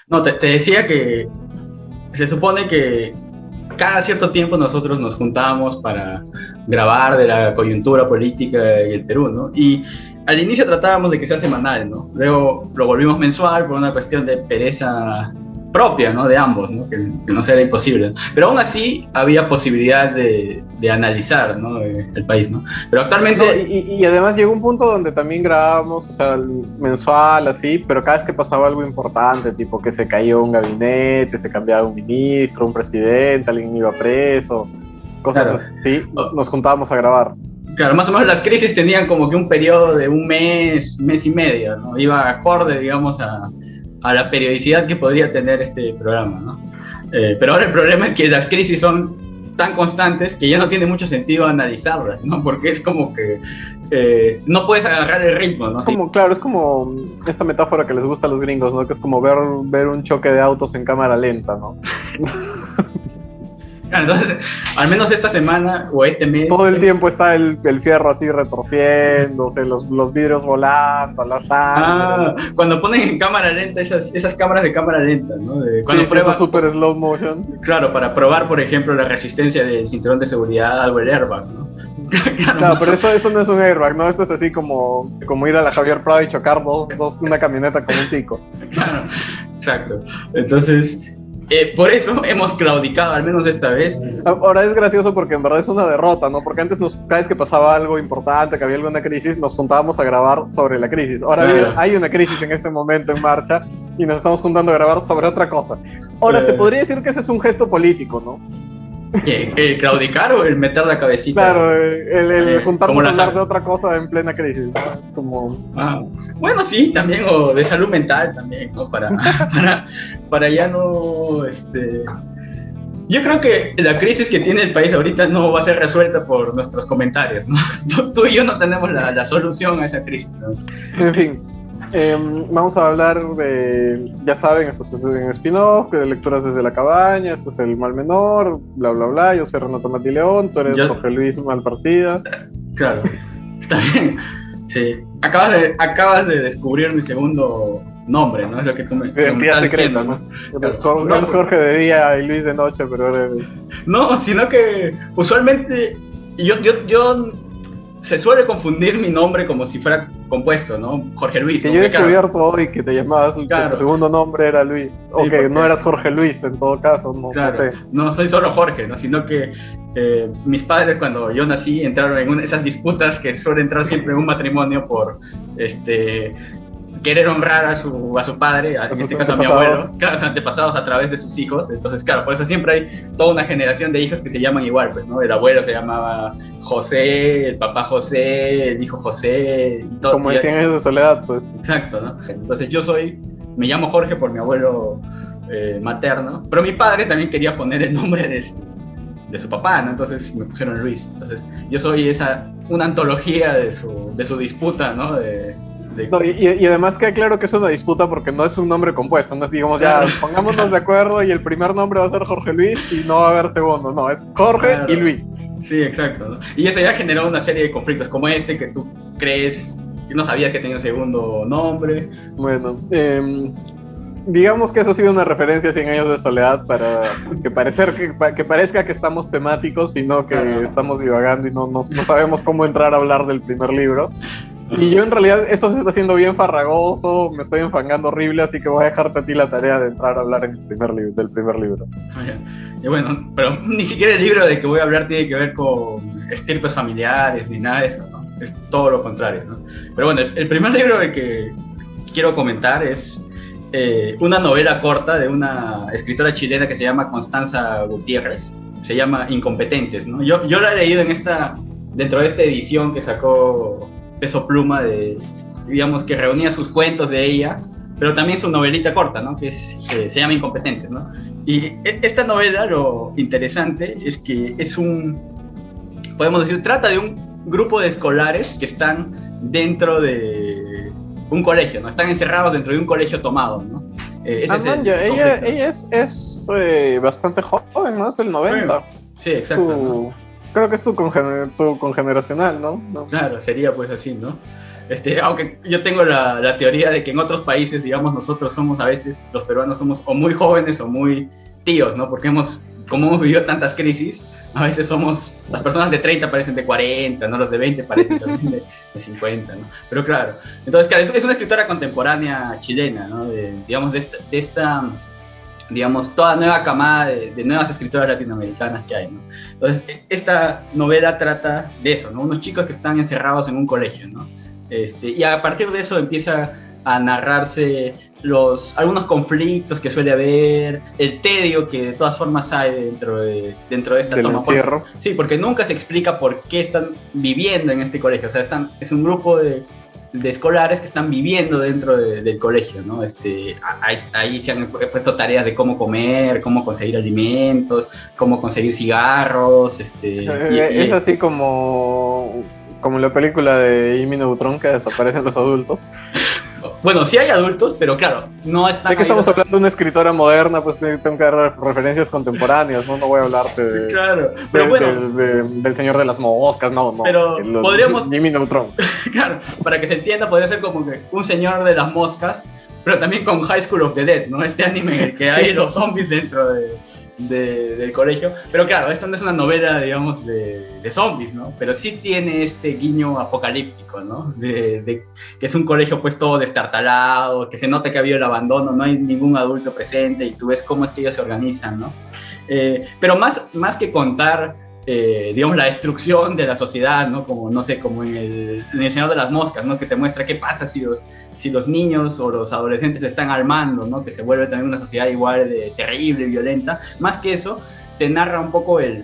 No, te decía que se supone que cada cierto tiempo nosotros nos juntábamos para grabar de la coyuntura política en el Perú, ¿no? Y al inicio tratábamos de que sea semanal, ¿no? Luego lo volvimos mensual por una cuestión de pereza propia, ¿no? De ambos, ¿no? Que no era imposible. Pero aún así había posibilidad de analizar, ¿no? El país, ¿no? Pero actualmente... No, y además llegó un punto donde también grabábamos, o sea, mensual, así, pero cada vez que pasaba algo importante, tipo que se caía un gabinete, se cambiaba un ministro, un presidente, alguien iba preso, cosas Claro. así, nos juntábamos a grabar. Claro, más o menos las crisis tenían como que un periodo de un mes, mes y medio, ¿no? Iba acorde, digamos, a la periodicidad que podría tener este programa, ¿no? Pero ahora el problema es que las crisis son tan constantes que ya no tiene mucho sentido analizarlas, ¿no? Porque es como que no puedes agarrar el ritmo, ¿no? Claro, es como esta metáfora que les gusta a los gringos, ¿no? Que es como ver un choque de autos en cámara lenta, ¿no? Claro, entonces, al menos esta semana o este mes... Todo el tiempo está el fierro así retorciéndose, los vidrios volando, la sangre. Cuando ponen en cámara lenta, esas cámaras de cámara lenta, ¿no? Cuando sí, prueban... super slow motion. Claro, para probar, por ejemplo, la resistencia del cinturón de seguridad o el airbag, ¿no? Claro, pero eso no es un airbag, ¿no? Esto es así como ir a la Javier Prado y chocar una camioneta con un pico. Claro, exacto. Entonces... por eso hemos claudicado, al menos esta vez. Ahora es gracioso porque en verdad es una derrota, ¿no? Porque antes cada vez que pasaba algo importante, que había alguna crisis, nos juntábamos a grabar sobre la crisis. Ahora hay una crisis en este momento en marcha y nos estamos juntando a grabar sobre otra cosa. Ahora, se podría decir que ese es un gesto político, ¿no? ¿El claudicar o el meter la cabecita? Claro, el juntarnos a hablar de otra cosa en plena crisis, ¿no? Es como... Bueno, sí, también, o de salud mental también, ¿no? Para ya no... Yo creo que la crisis que tiene el país ahorita no va a ser resuelta por nuestros comentarios, ¿no? Tú y yo no tenemos la solución a esa crisis, ¿no? En fin, vamos a hablar de, ya saben, esto es un spin-off, de lecturas desde la cabaña, esto es el mal menor, bla bla bla, yo soy Renato Matileón, tú eres Jorge Luis Malpartida. Claro, está bien, sí. Acabas de descubrir mi segundo nombre, ¿no? Es lo que tú me estás diciendo, ¿no? Claro. Jorge de día y Luis de noche, pero eres... No, sino que usualmente yo se suele confundir mi nombre como si fuera compuesto, ¿no? Jorge Luis. Que yo he descubierto hoy que te llamabas, claro, que tu segundo nombre era Luis, o sí, que no eras Jorge Luis en todo caso, no, claro, no sé. No soy solo Jorge, ¿no? Sino que mis padres cuando yo nací entraron en esas disputas que suelen entrar siempre en un matrimonio por querer honrar a su padre, en este caso a mi abuelo, claro, los antepasados a través de sus hijos. Entonces, claro, por eso siempre hay toda una generación de hijos que se llaman igual, pues, ¿no? El abuelo se llamaba José, el papá José, el hijo José, y todo. Como decían años de soledad, pues. Exacto, ¿no? Entonces me llamo Jorge por mi abuelo materno, pero mi padre también quería poner el nombre de su papá, ¿no? Entonces me pusieron Luis. Entonces yo soy una antología de su disputa, ¿no? No, y además queda claro que es una disputa porque no es un nombre compuesto, no es, digamos, ya pongámonos de acuerdo y el primer nombre va a ser Jorge Luis y no va a haber segundo, no, es Jorge y Luis. Sí, exacto, ¿no? Y eso ya generó una serie de conflictos como que tú crees que no sabías que tenía un segundo nombre. Bueno, digamos que eso ha sido una referencia a 100 años de soledad para que parezca que estamos temáticos, sino que estamos divagando y no sabemos cómo entrar a hablar del primer libro. Y yo en realidad esto se está haciendo bien farragoso, me estoy enfangando horrible, así que voy a dejarte a ti la tarea de entrar a hablar del primer libro. Y bueno, pero ni siquiera el libro de que voy a hablar tiene que ver con estirpes familiares ni nada de eso, ¿no? Es todo lo contrario, ¿no? Pero bueno, el primer libro del que quiero comentar es una novela corta de una escritora chilena que se llama Constanza Gutiérrez, se llama Incompetentes, ¿no? Yo la he leído dentro de esta edición que sacó Peso Pluma, digamos, que reunía sus cuentos de ella, pero también su novelita corta, ¿no? Que se llama Incompetentes, ¿no? Y esta novela, lo interesante es que podemos decir, trata de un grupo de escolares que están dentro de un colegio, ¿no? Están encerrados dentro de un colegio tomado, ¿no? Ella es bastante joven, ¿no? Es del 90. Sí, exacto. Creo que es tu congeneracional, ¿no? Claro, sería pues así, ¿no? Aunque yo tengo la teoría de que en otros países, digamos, nosotros somos a veces, los peruanos somos o muy jóvenes o muy tíos, ¿no? Porque como hemos vivido tantas crisis, a veces las personas de 30 parecen de 40, ¿no? Los de 20 parecen también de 50, ¿no? Pero claro, entonces, claro, es una escritora contemporánea chilena, ¿no? Digamos, de esta digamos, toda nueva camada de nuevas escritoras latinoamericanas que hay, ¿no? Entonces, esta novela trata de eso, ¿no? Unos chicos que están encerrados en un colegio, ¿no? Y a partir de eso empieza a narrarse algunos conflictos que suele haber, el tedio que de todas formas hay dentro de esta del toma. encierro. Sí, porque nunca se explica por qué están viviendo en este colegio, o sea, es un grupo de escolares que están viviendo dentro del colegio, ¿no? Ahí se han puesto tareas de cómo comer, cómo conseguir alimentos, cómo conseguir cigarros, es así como la película de Jimmy Neutron, que desaparecen los adultos. Bueno, sí hay adultos, pero claro, no están. Ya que estamos hablando de una escritora moderna, pues tengo que dar referencias contemporáneas, ¿no? No voy a hablarte claro, pero del Señor de las Moscas, no. Pero podríamos. Jimmy Neutron. Claro, para que se entienda, podría ser como que un Señor de las Moscas, pero también con High School of the Dead, ¿no? Este anime en el que hay los zombies dentro del colegio. Pero claro, esto no es una novela, digamos, de zombies, ¿no? Pero sí tiene este guiño apocalíptico, ¿no? Que es un colegio pues todo destartalado, que se nota que ha habido el abandono, no hay ningún adulto presente y tú ves cómo es que ellos se organizan, ¿no? Pero más que contar, digamos, la destrucción de la sociedad, ¿no? Como, no sé, como en el Señor de las Moscas, ¿no? Que te muestra qué pasa si los niños o los adolescentes se están armando, ¿no? Que se vuelve también una sociedad igual de terrible y violenta. Más que eso, te narra un poco el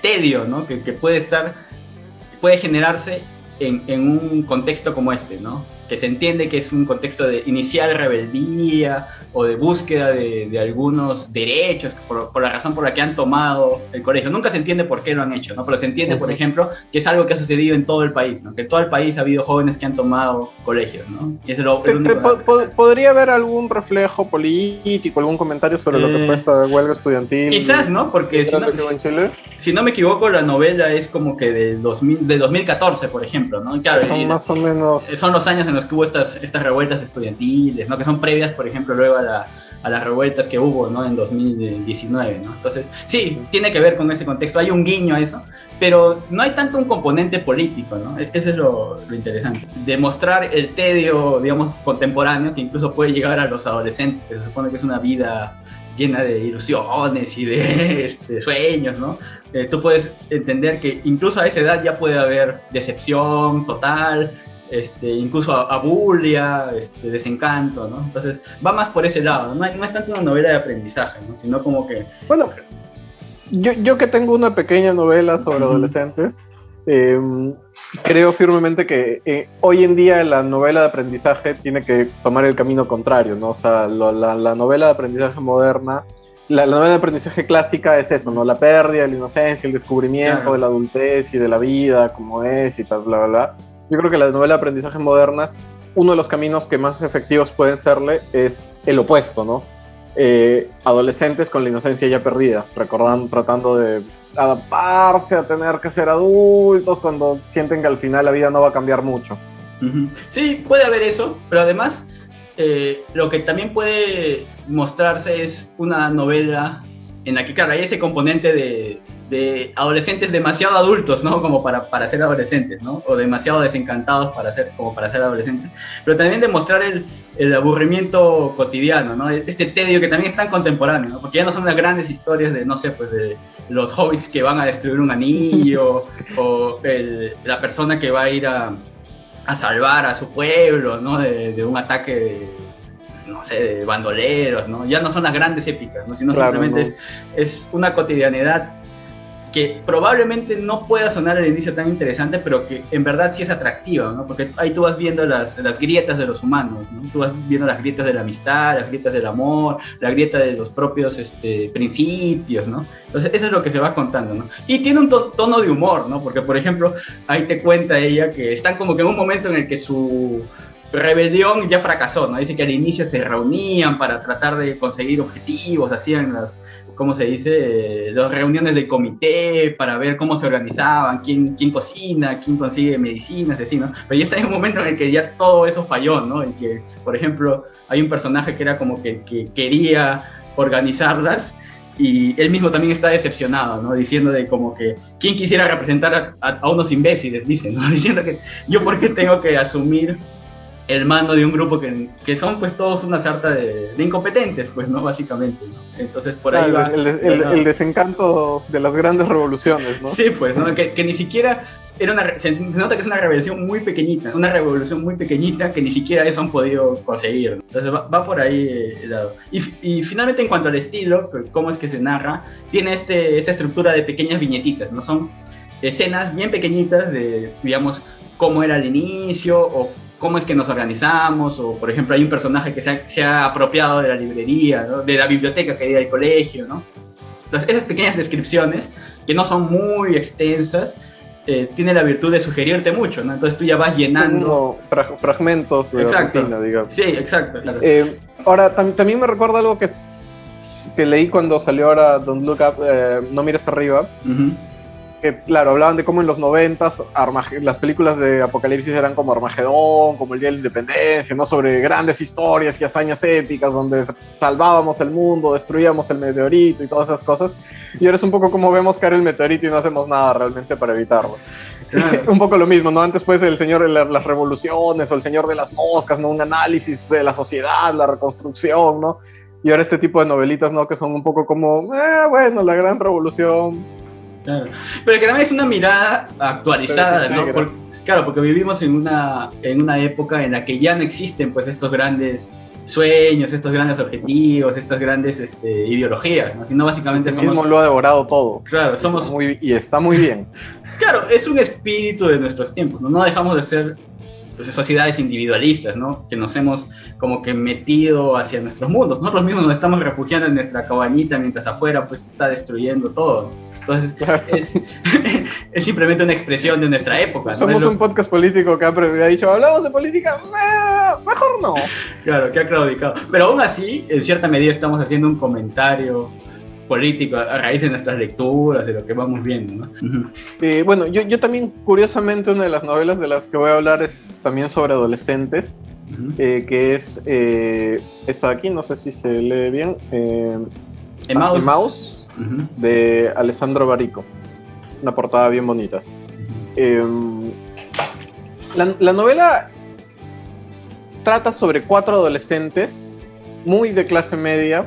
tedio, ¿no? Que puede generarse en un contexto como este, ¿no? Que se entiende que es un contexto de inicial rebeldía o de búsqueda de algunos derechos por la razón por la que han tomado el colegio. Nunca se entiende por qué lo han hecho, ¿no? Pero se entiende, por ejemplo, que es algo que ha sucedido en todo el país, ¿no? Que en todo el país ha habido jóvenes que han tomado colegios, ¿no? Y es el único... ¿Podría haber algún reflejo político, algún comentario sobre lo que fue esta huelga estudiantil? Quizás, ¿no? Porque si no me equivoco, la novela es como que de 2014, por ejemplo, ¿no? Y claro, más o menos... Son los años en los que hubo estas revueltas estudiantiles, ¿no? Que son previas, por ejemplo, luego a las revueltas que hubo, ¿no? En 2019, ¿no? Entonces, sí, tiene que ver con ese contexto, hay un guiño a eso, pero no hay tanto un componente político, ¿no? Eso es lo interesante. Demostrar el tedio, digamos, contemporáneo, que incluso puede llegar a los adolescentes, que se supone que es una vida llena de ilusiones y de sueños, ¿no? Tú puedes entender que incluso a esa edad ya puede haber decepción total, incluso abulia, desencanto, ¿no? Entonces va más por ese lado, no es tanto una novela de aprendizaje, ¿no? Sino como que... Bueno, yo que tengo una pequeña novela sobre adolescentes, creo firmemente que hoy en día la novela de aprendizaje tiene que tomar el camino contrario, ¿no? O sea, la novela de aprendizaje moderna, la novela de aprendizaje clásica es eso, ¿no? La pérdida de la inocencia, el descubrimiento de la adultez y de la vida, como es y tal, bla, bla, bla. Yo creo que la novela de aprendizaje moderna, uno de los caminos que más efectivos pueden serle es el opuesto, ¿no? Adolescentes con la inocencia ya perdida, tratando de adaptarse a tener que ser adultos cuando sienten que al final la vida no va a cambiar mucho. Sí, puede haber eso, pero además lo que también puede mostrarse es una novela en la que, claro, hay ese componente de adolescentes demasiado adultos, ¿no? Como para ser adolescentes, ¿no? O demasiado desencantados para ser adolescentes. Pero también demostrar el aburrimiento cotidiano, ¿no? Este tedio que también es tan contemporáneo, ¿no? Porque ya no son las grandes historias de, no sé, pues de los hobbits que van a destruir un anillo o la persona que va a ir a salvar a su pueblo, ¿no? De un ataque no sé, de bandoleros, ¿no? Ya no son las grandes épicas, ¿no? Sino simplemente es una cotidianidad que probablemente no pueda sonar al inicio tan interesante, pero que en verdad sí es atractiva, ¿no? Porque ahí tú vas viendo las grietas de los humanos, ¿no? Tú vas viendo las grietas de la amistad, las grietas del amor, la grieta de los propios principios, ¿no? Entonces eso es lo que se va contando, ¿no? Y tiene un tono de humor, ¿no? Porque, por ejemplo, ahí te cuenta ella que están como que en un momento en el que su rebelión ya fracasó, ¿no? Dice que al inicio se reunían para tratar de conseguir objetivos, hacían las, ¿cómo se dice? Las reuniones del comité para ver cómo se organizaban, quién cocina, quién consigue medicinas, así, ¿no? Pero ya está en un momento en el que ya todo eso falló, ¿no? En que, por ejemplo, hay un personaje que era como que quería organizarlas, y él mismo también está decepcionado, ¿no? Diciendo de como que, ¿quién quisiera representar a unos imbéciles? Dice, ¿no? Diciendo que yo por qué tengo que asumir el mando de un grupo que son pues todos una sarta de incompetentes, pues, ¿no? Básicamente, ¿no? Entonces por ahí va... El desencanto de las grandes revoluciones, ¿no? Sí, pues, ¿no? Que ni siquiera era se nota que es una revolución muy pequeñita, que ni siquiera eso han podido conseguir, ¿no? Entonces va por ahí el lado. Y finalmente, en cuanto al estilo, cómo es que se narra, tiene esa estructura de pequeñas viñetitas, ¿no? Son escenas bien pequeñitas de, digamos, cómo era al inicio, o cómo es que nos organizamos, o por ejemplo hay un personaje que se ha apropiado de la librería, ¿no? De la biblioteca que hay del colegio, ¿no? Entonces esas pequeñas descripciones, que no son muy extensas, tiene la virtud de sugerirte mucho, ¿no? Entonces tú ya vas llenando... fragmentos de rutina, digamos. Sí, exacto. Claro. Ahora, también me recuerda algo que leí cuando salió ahora Don't Look Up, No Mires Arriba, que claro, hablaban de cómo en los 90s las películas de apocalipsis eran como Armagedón, como el Día de la Independencia, ¿no? Sobre grandes historias y hazañas épicas donde salvábamos el mundo, destruíamos el meteorito y todas esas cosas. Y ahora es un poco como vemos caer el meteorito y no hacemos nada realmente para evitarlo. Claro. Un poco lo mismo, ¿no? Antes pues el señor de las revoluciones o el señor de las moscas, ¿no? Un análisis de la sociedad, la reconstrucción, ¿no? Y ahora este tipo de novelitas, ¿no? Que son un poco como, bueno, la gran revolución. Claro. Pero que también es una mirada actualizada, ¿no? Porque vivimos en una época en la que ya no existen pues estos grandes sueños, estos grandes objetivos, estas grandes ideologías, ¿no? Sino básicamente somos... mismo lo ha devorado todo. Claro, somos... y está muy bien. Claro, es un espíritu de nuestros tiempos, ¿no? No dejamos de ser pues, sociedades individualistas, ¿no? Que nos hemos como que metido hacia nuestros mundos. Nosotros mismos nos estamos refugiando en nuestra cabañita mientras afuera pues está destruyendo todo. Entonces claro. es simplemente una expresión de nuestra época, ¿no? Somos un podcast político que ha dicho, hablamos de política, mejor no. Claro, que ha claudicado. Pero aún así, en cierta medida estamos haciendo un comentario político a raíz de nuestras lecturas, de lo que vamos viendo, ¿no? Bueno, yo también, curiosamente, una de las novelas de las que voy a hablar es también sobre adolescentes, que es esta de aquí, no sé si se lee bien, Emmaus, de Alessandro Barico, una portada bien bonita. La novela trata sobre 4 adolescentes muy de clase media,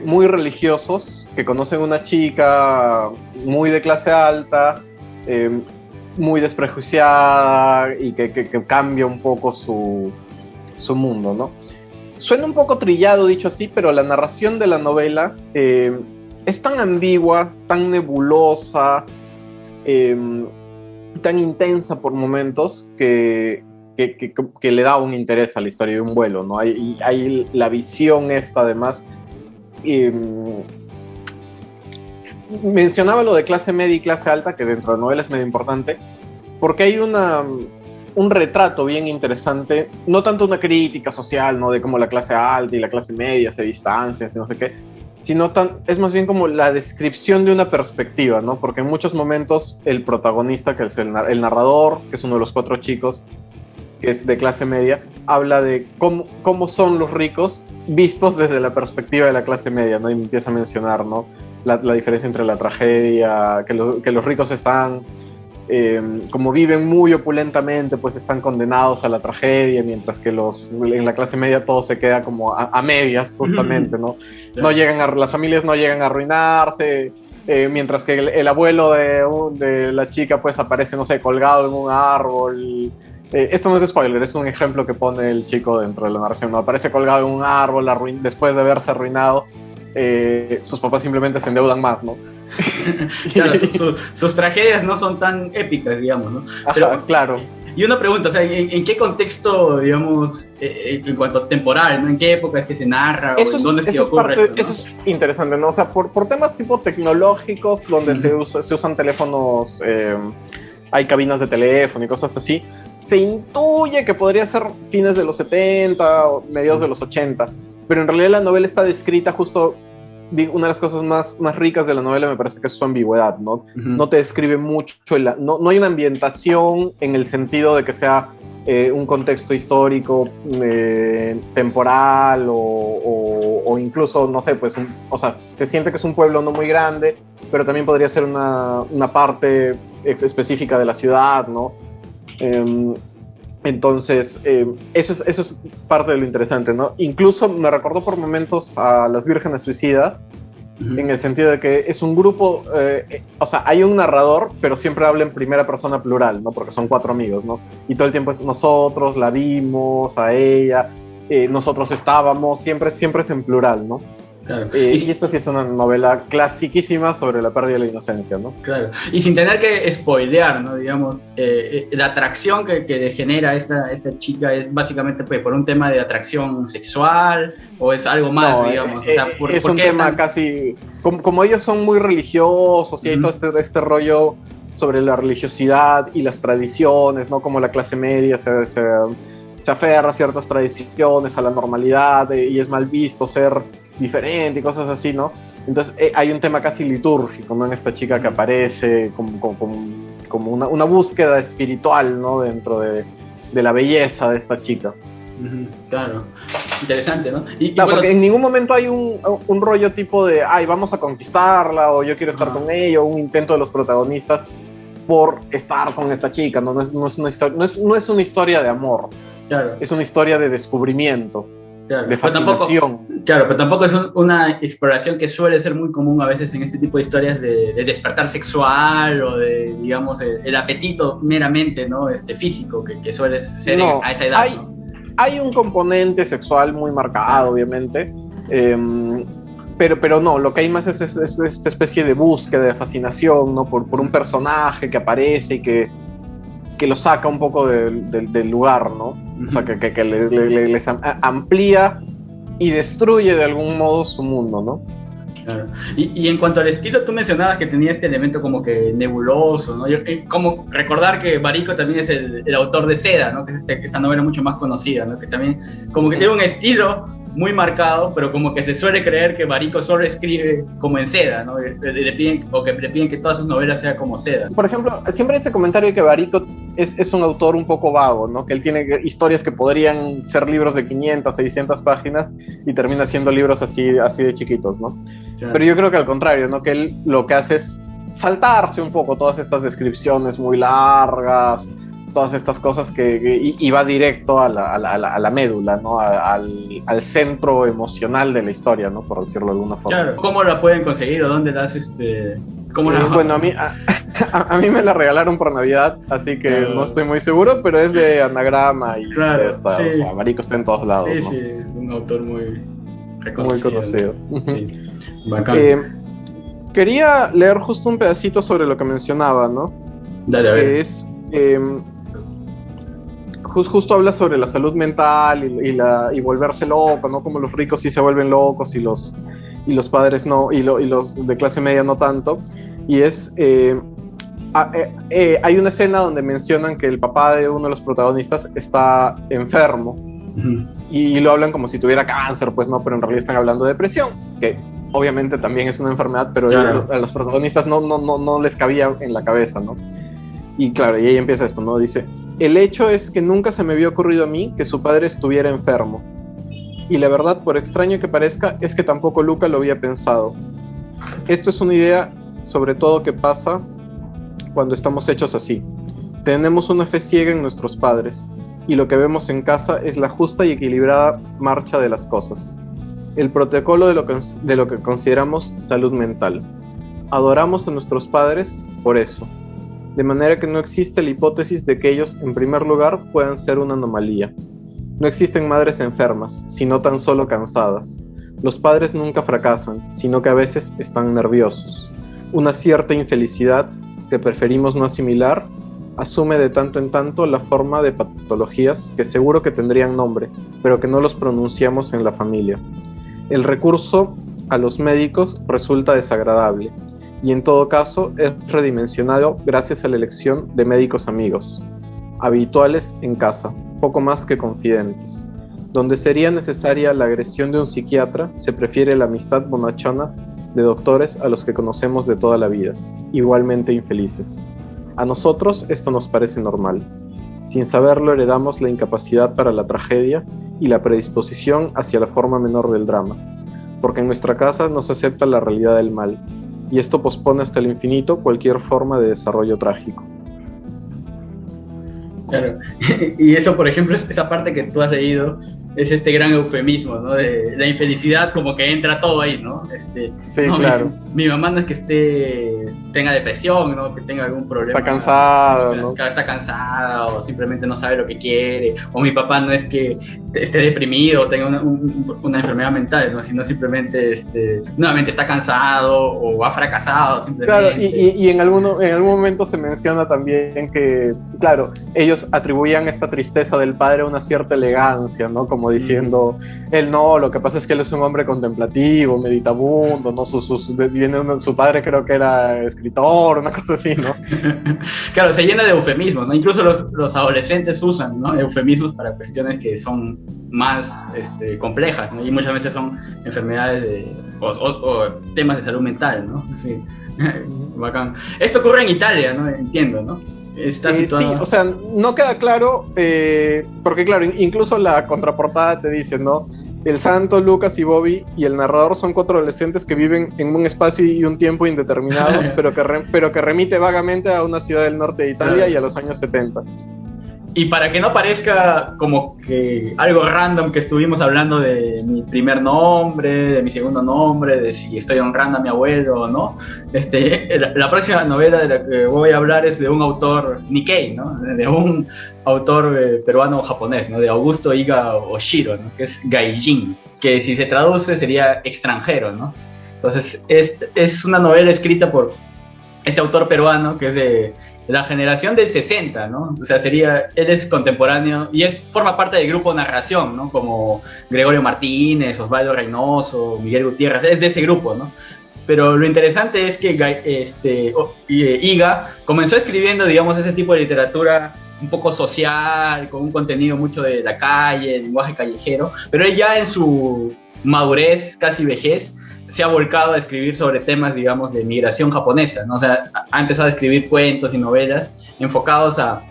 muy religiosos, que conocen una chica muy de clase alta, muy desprejuiciada y que cambia un poco su mundo, ¿no? Suena un poco trillado dicho así, pero la narración de la novela es tan ambigua, tan nebulosa, tan intensa por momentos que le da un interés a la historia de un vuelo, ¿no? Hay la visión esta, además. Mencionaba lo de clase media y clase alta, que dentro de la novela es medio importante, porque hay un retrato bien interesante, no tanto una crítica social, ¿no? De cómo la clase alta y la clase media se distancian, no sé qué, sino es más bien como la descripción de una perspectiva, ¿no? Porque en muchos momentos el protagonista, que es el narrador, que es uno de los 4 chicos, que es de clase media, habla de cómo son los ricos vistos desde la perspectiva de la clase media, ¿no? Y empieza a mencionar, ¿no? La diferencia entre la tragedia, que los ricos están, como viven muy opulentamente, pues están condenados a la tragedia, mientras que en la clase media todo se queda como a medias, justamente, ¿no? Sí. Las familias no llegan a arruinarse, mientras que el abuelo de la chica pues aparece, no sé, colgado en un árbol. Esto no es spoiler, es un ejemplo que pone el chico dentro de la narración, ¿no? Aparece colgado en un árbol después de haberse arruinado, sus papás simplemente se endeudan más, ¿no? Claro, sus tragedias no son tan épicas, digamos, ¿no? Ajá, claro. Y una pregunta, o sea, ¿en qué contexto, digamos, en cuanto a temporal, ¿no? ¿En qué época es que se narra? ¿O en dónde es que ocurre esto, ¿no? Eso es interesante, ¿no? O sea, por temas tipo tecnológicos, donde se usan teléfonos, hay cabinas de teléfono y cosas así, se intuye que podría ser fines de los 70 o mediados de los 80, pero en realidad la novela está descrita justo. Una de las cosas más ricas de la novela me parece que es su ambigüedad, ¿no? Uh-huh. No te describe mucho, no hay una ambientación en el sentido de que sea un contexto histórico, temporal o incluso, no sé, pues, o sea, se siente que es un pueblo no muy grande, pero también podría ser una parte específica de la ciudad, ¿no? Entonces, eso es parte de lo interesante, ¿no? Incluso me recordó por momentos a Las Vírgenes Suicidas, en el sentido de que es un grupo, o sea, hay un narrador, pero siempre habla en primera persona plural, ¿no? Porque son 4 amigos, ¿no? Y todo el tiempo es nosotros, la vimos, a ella, nosotros estábamos, siempre es en plural, ¿no? Claro. Y esto sí es una novela clasiquísima sobre la pérdida de la inocencia, ¿no? Claro. Y sin tener que spoilear, ¿no? Digamos, la atracción que le genera esta chica es básicamente pues, por un tema de atracción sexual o es algo más, no, digamos. O sea, es un tema casi... Como ellos son muy religiosos y hay todo este rollo sobre la religiosidad y las tradiciones, ¿no? Como la clase media se aferra a ciertas tradiciones, a la normalidad y es mal visto ser diferente y cosas así, ¿no? Entonces hay un tema casi litúrgico, ¿no? En esta chica que aparece como una búsqueda espiritual, ¿no? Dentro de la belleza de esta chica. Claro, interesante, ¿no? Claro, porque en ningún momento hay un rollo tipo de, ay, vamos a conquistarla, o yo quiero estar con ella, o un intento de los protagonistas por estar con esta chica, ¿no? No es una historia de amor, claro. Es una historia de descubrimiento. Claro, de fascinación. Pero tampoco es una exploración que suele ser muy común a veces en este tipo de historias de despertar sexual o de, digamos, el apetito meramente, ¿no? Físico que suele ser a esa edad. Hay un componente sexual muy marcado, obviamente, pero no, lo que hay más es esta especie de búsqueda, de fascinación, ¿no? Por un personaje que aparece y que lo saca un poco del lugar, ¿no? O sea, que les amplía y destruye de algún modo su mundo, ¿no? Claro. Y en cuanto al estilo, tú mencionabas que tenía este elemento como que nebuloso, ¿no? Como recordar que Baricco también es el autor de Seda, ¿no? Que es esta novela mucho más conocida, ¿no? Que también como que tiene un estilo muy marcado, pero como que se suele creer que Baricco solo escribe como en Seda, ¿no? Le piden que todas sus novelas sean como Seda. Por ejemplo, siempre este comentario de que Baricco es un autor un poco vago, ¿no? Que él tiene historias que podrían ser libros de 500, 600 páginas y termina siendo libros así de chiquitos, ¿no? Claro. Pero yo creo que al contrario, ¿no? Que él lo que hace es saltarse un poco todas estas descripciones muy largas, todas estas cosas y va directo a la médula, ¿no? Al centro emocional de la historia, ¿no? Por decirlo de alguna forma. Claro. ¿Cómo la pueden conseguir? ¿O dónde las ¿Cómo la... Bueno, a mí me la regalaron por Navidad, así que claro. No estoy muy seguro, pero es de Anagrama y claro, o sea, Baricco está en todos lados. Sí, ¿no? sí, un autor muy reconocido. Muy conocido. Sí, bacán. Quería leer justo un pedacito sobre lo que mencionaba, ¿no? Dale, a ver. Que es... justo habla sobre la salud mental y volverse loco, ¿no? Como los ricos sí se vuelven locos y los padres no, y los de clase media no tanto. Y es... hay una escena donde mencionan que el papá de uno de los protagonistas está enfermo. Uh-huh. Y lo hablan como si tuviera cáncer, pues no, pero en realidad están hablando de depresión, que obviamente también es una enfermedad, pero claro. A los protagonistas no les cabía en la cabeza, ¿no? Y claro, y ahí empieza esto, ¿no? Dice, el hecho es que nunca se me había ocurrido a mí que su padre estuviera enfermo. Y la verdad, por extraño que parezca, es que tampoco Luca lo había pensado. Esto es una idea, sobre todo, que pasa cuando estamos hechos así. Tenemos una fe ciega en nuestros padres, y lo que vemos en casa es la justa y equilibrada marcha de las cosas. El protocolo de lo que consideramos salud mental. Adoramos a nuestros padres por eso. De manera que no existe la hipótesis de que ellos, en primer lugar, puedan ser una anomalía. No existen madres enfermas, sino tan solo cansadas. Los padres nunca fracasan, sino que a veces están nerviosos. Una cierta infelicidad, que preferimos no asimilar, asume de tanto en tanto la forma de patologías que seguro que tendrían nombre, pero que no los pronunciamos en la familia. El recurso a los médicos resulta desagradable, y en todo caso es redimensionado gracias a la elección de médicos amigos. habituales en casa, poco más que confidentes. Donde sería necesaria la agresión de un psiquiatra, se prefiere la amistad bonachona de doctores a los que conocemos de toda la vida, igualmente infelices. A nosotros esto nos parece normal. Sin saberlo heredamos la incapacidad para la tragedia y la predisposición hacia la forma menor del drama, porque en nuestra casa no se acepta la realidad del mal, y esto pospone hasta el infinito cualquier forma de desarrollo trágico. Claro, y eso, por ejemplo, esa parte que tú has leído, es este gran eufemismo, ¿no? De la infelicidad, como que entra todo ahí, ¿no? Sí, no, claro. Mi mamá no es que tenga depresión, ¿no? Que tenga algún problema. Está cansada, ¿no? Claro, está cansada o simplemente no sabe lo que quiere. O mi papá no es que esté deprimido o tenga una enfermedad mental, ¿no? Sino simplemente, nuevamente está cansado o ha fracasado, simplemente. Claro, y en algún momento se menciona también que, claro, ellos atribuían esta tristeza del padre a una cierta elegancia, ¿no? Como diciendo, él no, lo que pasa es que él es un hombre contemplativo, meditabundo, ¿no? Su padre creo que era escritor, una cosa así, ¿no? Claro, se llena de eufemismos, ¿no? Incluso los adolescentes usan, ¿no? Eufemismos para cuestiones que son más complejas, ¿no? Y muchas veces son enfermedades o temas de salud mental, ¿no? Sí. Bacán. Esto ocurre en Italia, ¿no? Entiendo, ¿no? Está situado... Sí, o sea, no queda claro, porque claro, incluso la contraportada te dice, ¿no? El santo, Lucas y Bobby y el narrador son 4 adolescentes que viven en un espacio y un tiempo indeterminados, pero que remite vagamente a una ciudad del norte de Italia y a los años 70. Y para que no parezca como que algo random que estuvimos hablando de mi primer nombre, de mi segundo nombre, de si estoy honrando a mi abuelo o no, la próxima novela de la que voy a hablar es de un autor Nikkei, ¿no? De un autor peruano-japonés, ¿no? De Augusto Iga Oshiro, ¿no? Que es Gaijin, que si se traduce sería extranjero, ¿no? Entonces es una novela escrita por este autor peruano que es de la generación del 60, ¿no? O sea, él es contemporáneo y forma parte del grupo Narración, ¿no? Como Gregorio Martínez, Osvaldo Reynoso, Miguel Gutiérrez, es de ese grupo, ¿no? Pero lo interesante es que Iga comenzó escribiendo, digamos, ese tipo de literatura un poco social, con un contenido mucho de la calle, lenguaje callejero, pero él ya en su madurez, casi vejez, se ha volcado a escribir sobre temas, digamos, de migración japonesa, ¿no? O sea, ha empezado a escribir cuentos y novelas enfocados a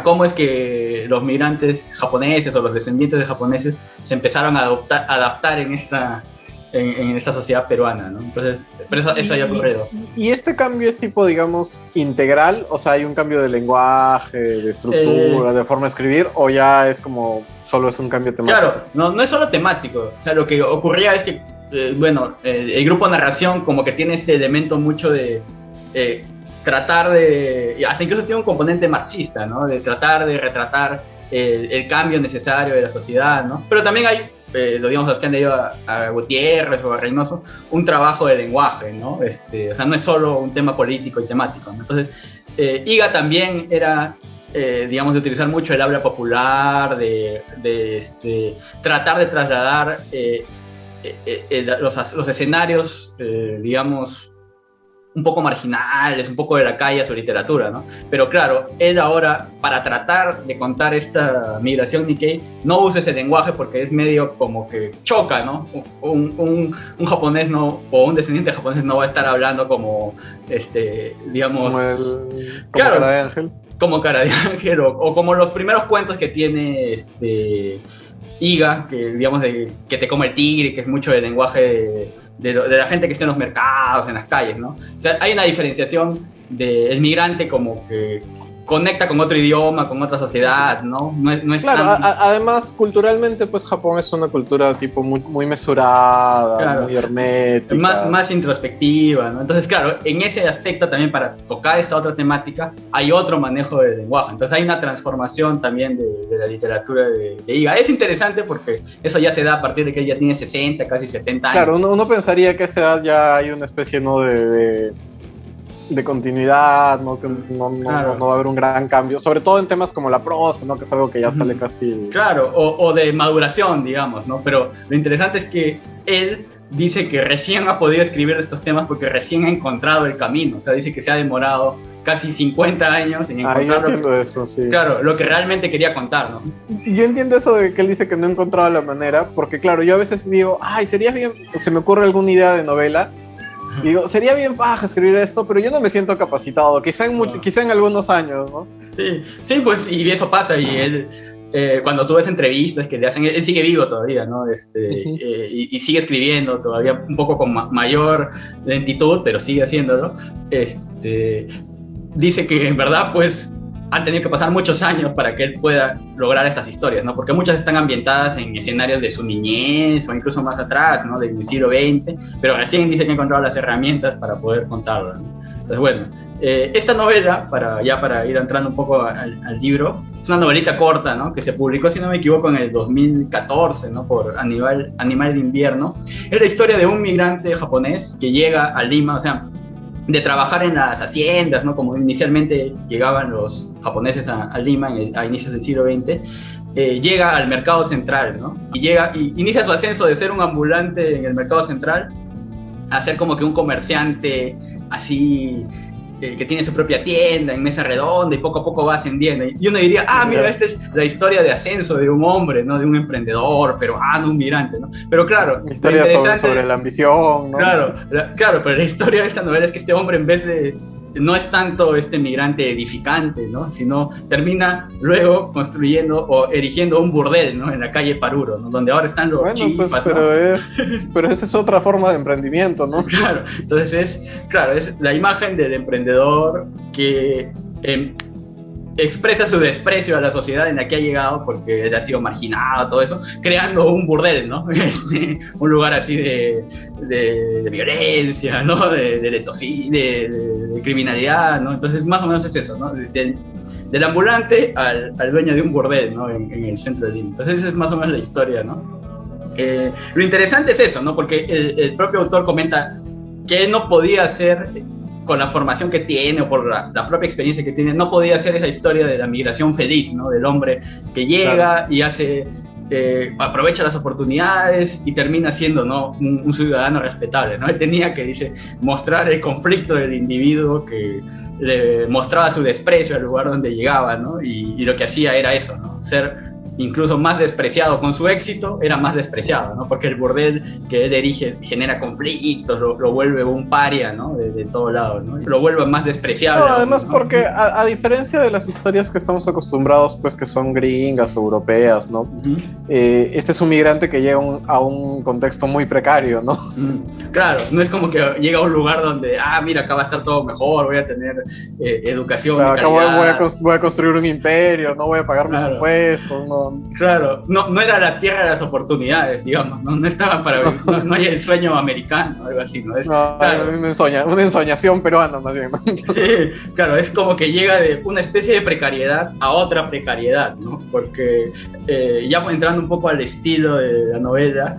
cómo es que los migrantes japoneses o los descendientes de japoneses se empezaron a adaptar en esta sociedad peruana, ¿no? Entonces, pero eso ya ocurrido. ¿Y este cambio es tipo, digamos, integral? O sea, ¿hay un cambio de lenguaje, de estructura, de forma de escribir? ¿O ya es como, solo es un cambio temático? Claro, no es solo temático. O sea, lo que ocurría es que el grupo Narración como que tiene este elemento mucho de tratar de, hasta incluso tiene un componente marxista, ¿no? De tratar de retratar el cambio necesario de la sociedad, ¿no? Pero también hay, lo digamos los que han leído a Gutiérrez o a Reynoso, un trabajo de lenguaje, ¿no? O sea, no es solo un tema político y temático, ¿no? Entonces, Iga también era... digamos, de utilizar mucho el habla popular, de tratar de trasladar los escenarios, digamos, un poco marginales, un poco de la calle a su literatura, ¿no? Pero claro, él ahora, para tratar de contar esta migración Nikkei, no usa ese lenguaje porque es medio como que choca, ¿no? Un japonés no, o un descendiente japonés no va a estar hablando como, digamos... Como claro, Cara de Ángel. Como Cara de Ángel, o como los primeros cuentos que tiene Iga, que digamos que te come el tigre, que es mucho del lenguaje de la gente que está en los mercados, en las calles, ¿no? O sea, hay una diferenciación del migrante como que conecta con otro idioma, con otra sociedad, ¿no? No es claro, tan... además, culturalmente, pues Japón es una cultura tipo muy mesurada, claro, muy hermética. Más introspectiva, ¿no? Entonces, claro, en ese aspecto también para tocar esta otra temática hay otro manejo del lenguaje. Entonces hay una transformación también de la literatura de Iga. Es interesante porque eso ya se da a partir de que ella tiene 60, casi 70 años. Claro, uno pensaría que a esa edad ya hay una especie, ¿no? de continuidad, ¿no? Que claro, no va a haber un gran cambio, sobre todo en temas como la prosa, ¿no? Que es algo que ya sale casi... Claro, o de maduración, digamos, ¿no? Pero lo interesante es que él dice que recién ha podido escribir estos temas porque recién ha encontrado el camino. O sea, dice que se ha demorado casi 50 años en encontrar lo que realmente quería contar, ¿no? Yo entiendo eso de que él dice que no ha encontrado la manera, porque claro, yo a veces digo, ay, sería bien, se me ocurre alguna idea de novela, y digo, sería bien paja escribir esto, pero yo no me siento capacitado, quizá en algunos años, ¿no? Sí, pues, y eso pasa, y él... cuando tú ves entrevistas que le hacen, él sigue vivo todavía, ¿no? Y sigue escribiendo todavía un poco con mayor lentitud, pero sigue haciéndolo. Dice que en verdad, pues, han tenido que pasar muchos años para que él pueda lograr estas historias, ¿no? Porque muchas están ambientadas en escenarios de su niñez o incluso más atrás, ¿no? Del siglo XX, pero recién dice que ha encontrado las herramientas para poder contarlo, ¿no? Entonces, bueno, esta novela, para ir entrando un poco al libro, es una novelita corta, ¿no? Que se publicó, si no me equivoco, en el 2014, ¿no? Por Animal de Invierno. Es la historia de un migrante japonés que llega a Lima, o sea, de trabajar en las haciendas, ¿no? Como inicialmente llegaban los japoneses a Lima a inicios del siglo XX, llega al mercado central, ¿no? Y inicia su ascenso de ser un ambulante en el mercado central a ser como que un comerciante así, que tiene su propia tienda en mesa redonda y poco a poco va ascendiendo. Y uno diría, mira, esta es la historia de ascenso de un hombre, ¿no? De un emprendedor peruano, un migrante, ¿no? Pero claro, la historia sobre la ambición, ¿no? Claro, pero la historia de esta novela es que este hombre, en vez de... no es tanto este migrante edificante, ¿no? Sino termina luego construyendo o erigiendo un burdel, ¿no? En la calle Paruro, ¿no? Donde ahora están los chifas, pues, pero esa es otra forma de emprendimiento, ¿no? Claro, entonces es la imagen del emprendedor que expresa su desprecio a la sociedad en la que ha llegado porque él ha sido marginado, todo eso, creando un burdel, ¿no? Un lugar así de violencia, ¿no? De criminalidad, ¿no? Entonces, más o menos es eso, ¿no? Del ambulante al dueño de un burdel, ¿no? En el centro de Lima. Entonces, esa es más o menos la historia, ¿no? Lo interesante es eso, ¿no? Porque el propio autor comenta que él no podía hacer, con la formación que tiene o por la propia experiencia que tiene, no podía hacer esa historia de la migración feliz, ¿no? Del hombre que llega y aprovecha las oportunidades y termina siendo, ¿no? un ciudadano respetable, ¿no? Él tenía que, dice, mostrar el conflicto del individuo que le mostraba su desprecio al lugar donde llegaba, ¿no? Y lo que hacía era eso, ¿no? Ser incluso más despreciado. Con su éxito era más despreciado, ¿no? Porque el burdel que él erige genera conflictos, lo vuelve un paria, ¿no? De todo lado, ¿no? Lo vuelve más despreciable. No, además, ¿no? Porque a diferencia de las historias que estamos acostumbrados, pues que son gringas o europeas, ¿no? Este es un migrante que llega a un contexto muy precario, ¿no? Claro, no es como que llega a un lugar donde, mira, acá va a estar todo mejor, voy a tener educación. Claro, acá voy a construir un imperio, no voy a pagar mis impuestos, no. Claro, no era la tierra de las oportunidades, digamos, no estaba para ver, no hay el sueño americano, algo así, ¿no? Claro, una ensoñación peruana, más bien, ¿no? Sí, claro, es como que llega de una especie de precariedad a otra precariedad, ¿no? Porque ya entrando un poco al estilo de la novela,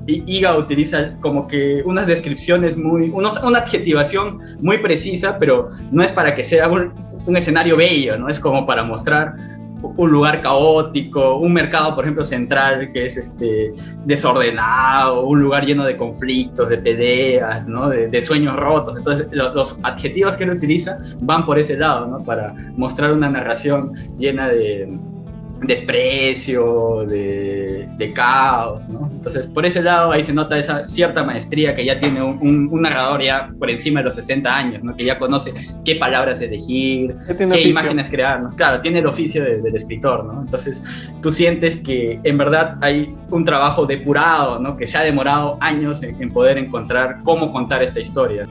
Iga utiliza como que unas descripciones una adjetivación muy precisa, pero no es para que sea un escenario bello, ¿no? Es como para mostrar un lugar caótico, un mercado, por ejemplo, central que es desordenado, un lugar lleno de conflictos, de peleas, ¿no? De sueños rotos. Entonces, los adjetivos que él utiliza van por ese lado, ¿no? Para mostrar una narración llena de desprecio, de caos, ¿no? Entonces, por ese lado, ahí se nota esa cierta maestría que ya tiene un narrador ya por encima de los 60 años, ¿no? Que ya conoce qué palabras elegir, qué imágenes crear, ¿no? Claro, tiene el oficio del escritor, ¿no? Entonces, tú sientes que en verdad hay un trabajo depurado, ¿no? Que se ha demorado años en poder encontrar cómo contar esta historia.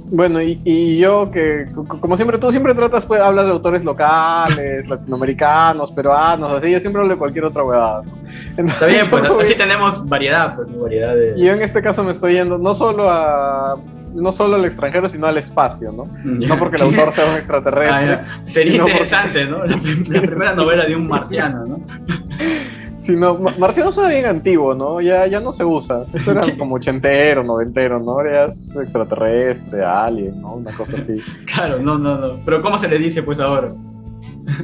Bueno, y yo que, como siempre, tú siempre tratas, pues, hablas de autores locales, latinoamericanos, peruanos, así, yo siempre hablo de cualquier otra huevada, ¿no? Entonces, está bien, pues, así tenemos variedad, pues, variedad de... Y yo en este caso me estoy yendo no solo al extranjero, sino al espacio, ¿no? No porque el autor sea un extraterrestre. Sería interesante, ¿no? La primera novela de un marciano, ¿no? Sino, marciano suena bien antiguo, ¿no? Ya no se usa. Esto era como ochentero, noventero, ¿no? Era extraterrestre, alien, ¿no? Una cosa así. Claro, no. Pero ¿cómo se le dice, pues, ahora?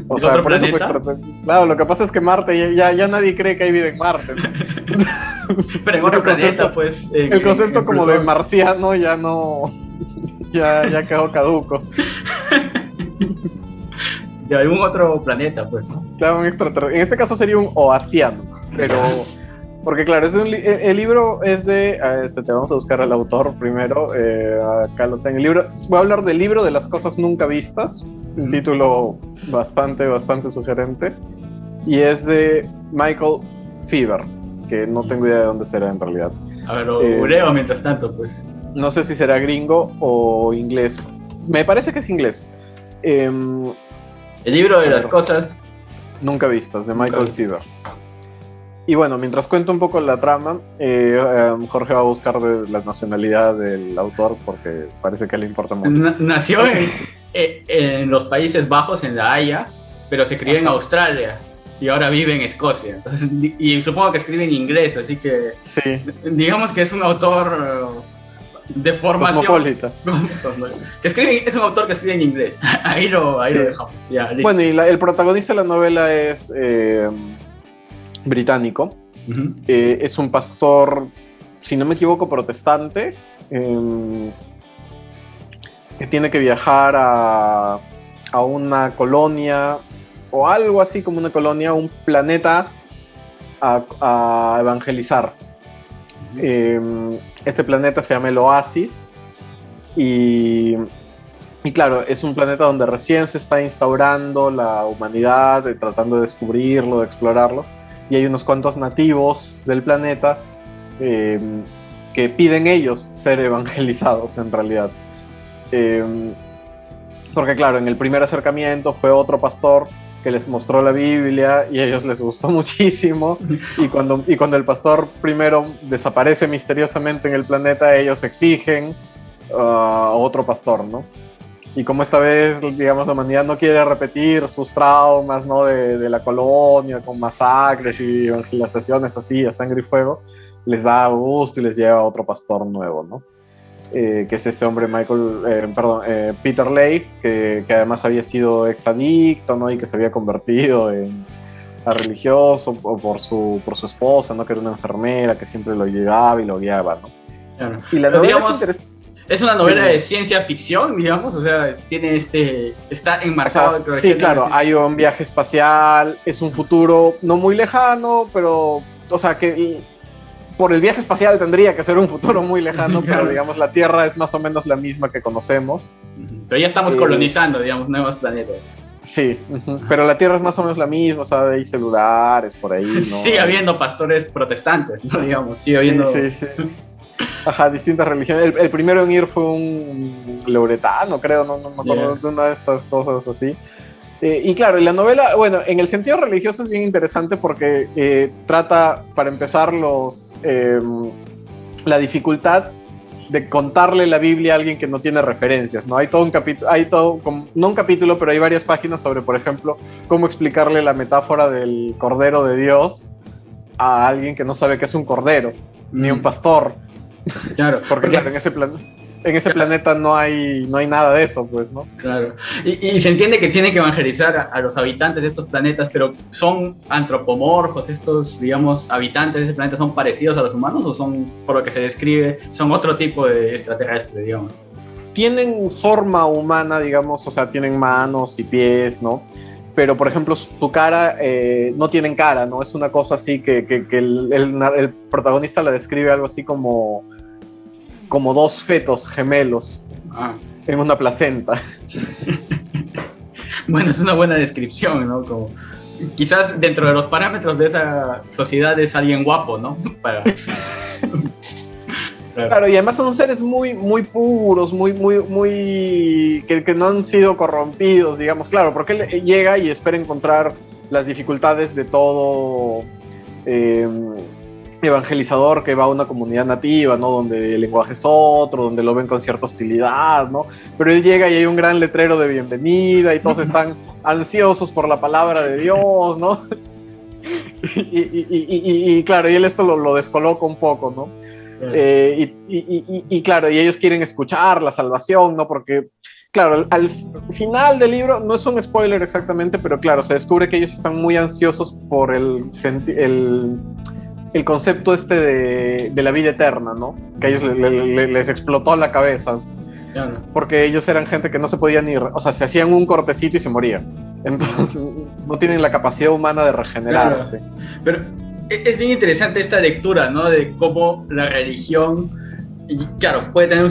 O ¿Es sea, otro por eso, pues, planeta? claro, lo que pasa es que Marte, ya nadie cree que hay vida en Marte, ¿no? Pero en El otro planeta, concepto, pues. el concepto En como de Plutón. marciano ya no, ya quedó caduco. De algún otro planeta, pues, ¿no? Claro, un extraterrestre. En este caso sería un oasiano, pero porque claro, el libro es de, te vamos a buscar al autor primero, acá lo tengo. El libro, voy a hablar del libro de las cosas nunca vistas, un título bastante sugerente, y es de Michael Fever, que no tengo idea de dónde será en realidad. A ver, lo googleo mientras tanto, pues. No sé si será gringo o inglés. Me parece que es inglés. El libro de las cosas. Nunca vistas, de Nunca Michael vistas. Fever. Y bueno, mientras cuento un poco la trama, Jorge va a buscar la nacionalidad del autor porque parece que le importa mucho. Nació en los Países Bajos, en La Haya, pero se crió en Australia y ahora vive en Escocia. Entonces, y supongo que escribe en inglés, así que Sí, digamos que es un autor de formación. cosmopolita. Que escribe, es un autor que escribe en inglés. Ahí lo dejamos. Ya, listo. Bueno, y el protagonista de la novela es británico. Uh-huh. Es un pastor, si no me equivoco, protestante, que tiene que viajar a una colonia, o algo así como una colonia, un planeta, a evangelizar. Este planeta se llama el Oasis, y claro, es un planeta donde recién se está instaurando la humanidad, tratando de descubrirlo, de explorarlo, y hay unos cuantos nativos del planeta que piden ellos ser evangelizados en realidad. Porque claro, en el primer acercamiento fue otro pastor que les mostró la Biblia y a ellos les gustó muchísimo, y cuando el pastor primero desaparece misteriosamente en el planeta, ellos exigen a otro pastor, ¿no? Y como esta vez, digamos, la humanidad no quiere repetir sus traumas, ¿no? de la colonia, con masacres y evangelizaciones así, a sangre y fuego, les da gusto y les lleva a otro pastor nuevo, ¿no? Que es este hombre Peter Leigh, que además había sido exadicto, ¿no? Y que se había convertido a religioso por su esposa, ¿no? Que era una enfermera que siempre lo llevaba y lo guiaba, ¿no? Claro. Y la novela digamos, es una novela de ciencia ficción, digamos, o sea, tiene está enmarcado. O sea, sí, claro, hay un viaje espacial, es un futuro no muy lejano, pero, o sea, que por el viaje espacial tendría que ser un futuro muy lejano, pero digamos, la Tierra es más o menos la misma que conocemos. Pero ya estamos colonizando, digamos, nuevos planetas. Sí, pero la Tierra es más o menos la misma, o sea, hay celulares por ahí, ¿no? Sigue habiendo pastores protestantes, ¿no? Digamos, sigue habiendo... Sí. Ajá, distintas religiones. El primero en ir fue un lauretano, creo, no me acuerdo de una de estas cosas así. Y claro, y la novela, bueno, en el sentido religioso es bien interesante porque trata, para empezar, la dificultad de contarle la Biblia a alguien que no tiene referencias, ¿no? Hay todo un capítulo, no un capítulo, pero hay varias páginas sobre, por ejemplo, cómo explicarle la metáfora del Cordero de Dios a alguien que no sabe qué es un cordero, ni un pastor. Claro, porque claro, en ese planeta no hay nada de eso, pues, ¿no? Claro. Y se entiende que tiene que evangelizar a los habitantes de estos planetas, pero ¿son antropomorfos estos, digamos, habitantes de ese planeta? ¿Son parecidos a los humanos o son, por lo que se describe, son otro tipo de extraterrestre, digamos? Tienen forma humana, digamos, o sea, tienen manos y pies, ¿no? Pero, por ejemplo, su cara, no tienen cara, ¿no? Es una cosa así que el protagonista la describe algo así como dos fetos gemelos en una placenta. Bueno, es una buena descripción, ¿no? Como, quizás dentro de los parámetros de esa sociedad es alguien guapo, ¿no? Claro, y además son seres muy, muy puros, muy que no han sido corrompidos, digamos, claro, porque él llega y espera encontrar las dificultades de todo evangelizador que va a una comunidad nativa, ¿no? Donde el lenguaje es otro, donde lo ven con cierta hostilidad, ¿no? Pero él llega y hay un gran letrero de bienvenida y todos están ansiosos por la palabra de Dios, ¿no? Y claro, y él esto lo descoloca un poco, ¿no? Claro, y ellos quieren escuchar la salvación, ¿no? Porque Claro, al final del libro, no es un spoiler exactamente, pero claro, se descubre que ellos están muy ansiosos por el concepto de la vida eterna, ¿no? Que a ellos les explotó la cabeza. Claro. Porque ellos eran gente que no se podían ir, o sea, se hacían un cortecito y se morían. Entonces, no tienen la capacidad humana de regenerarse. Claro. Pero es bien interesante esta lectura, ¿no? De cómo la religión, y claro, puede tener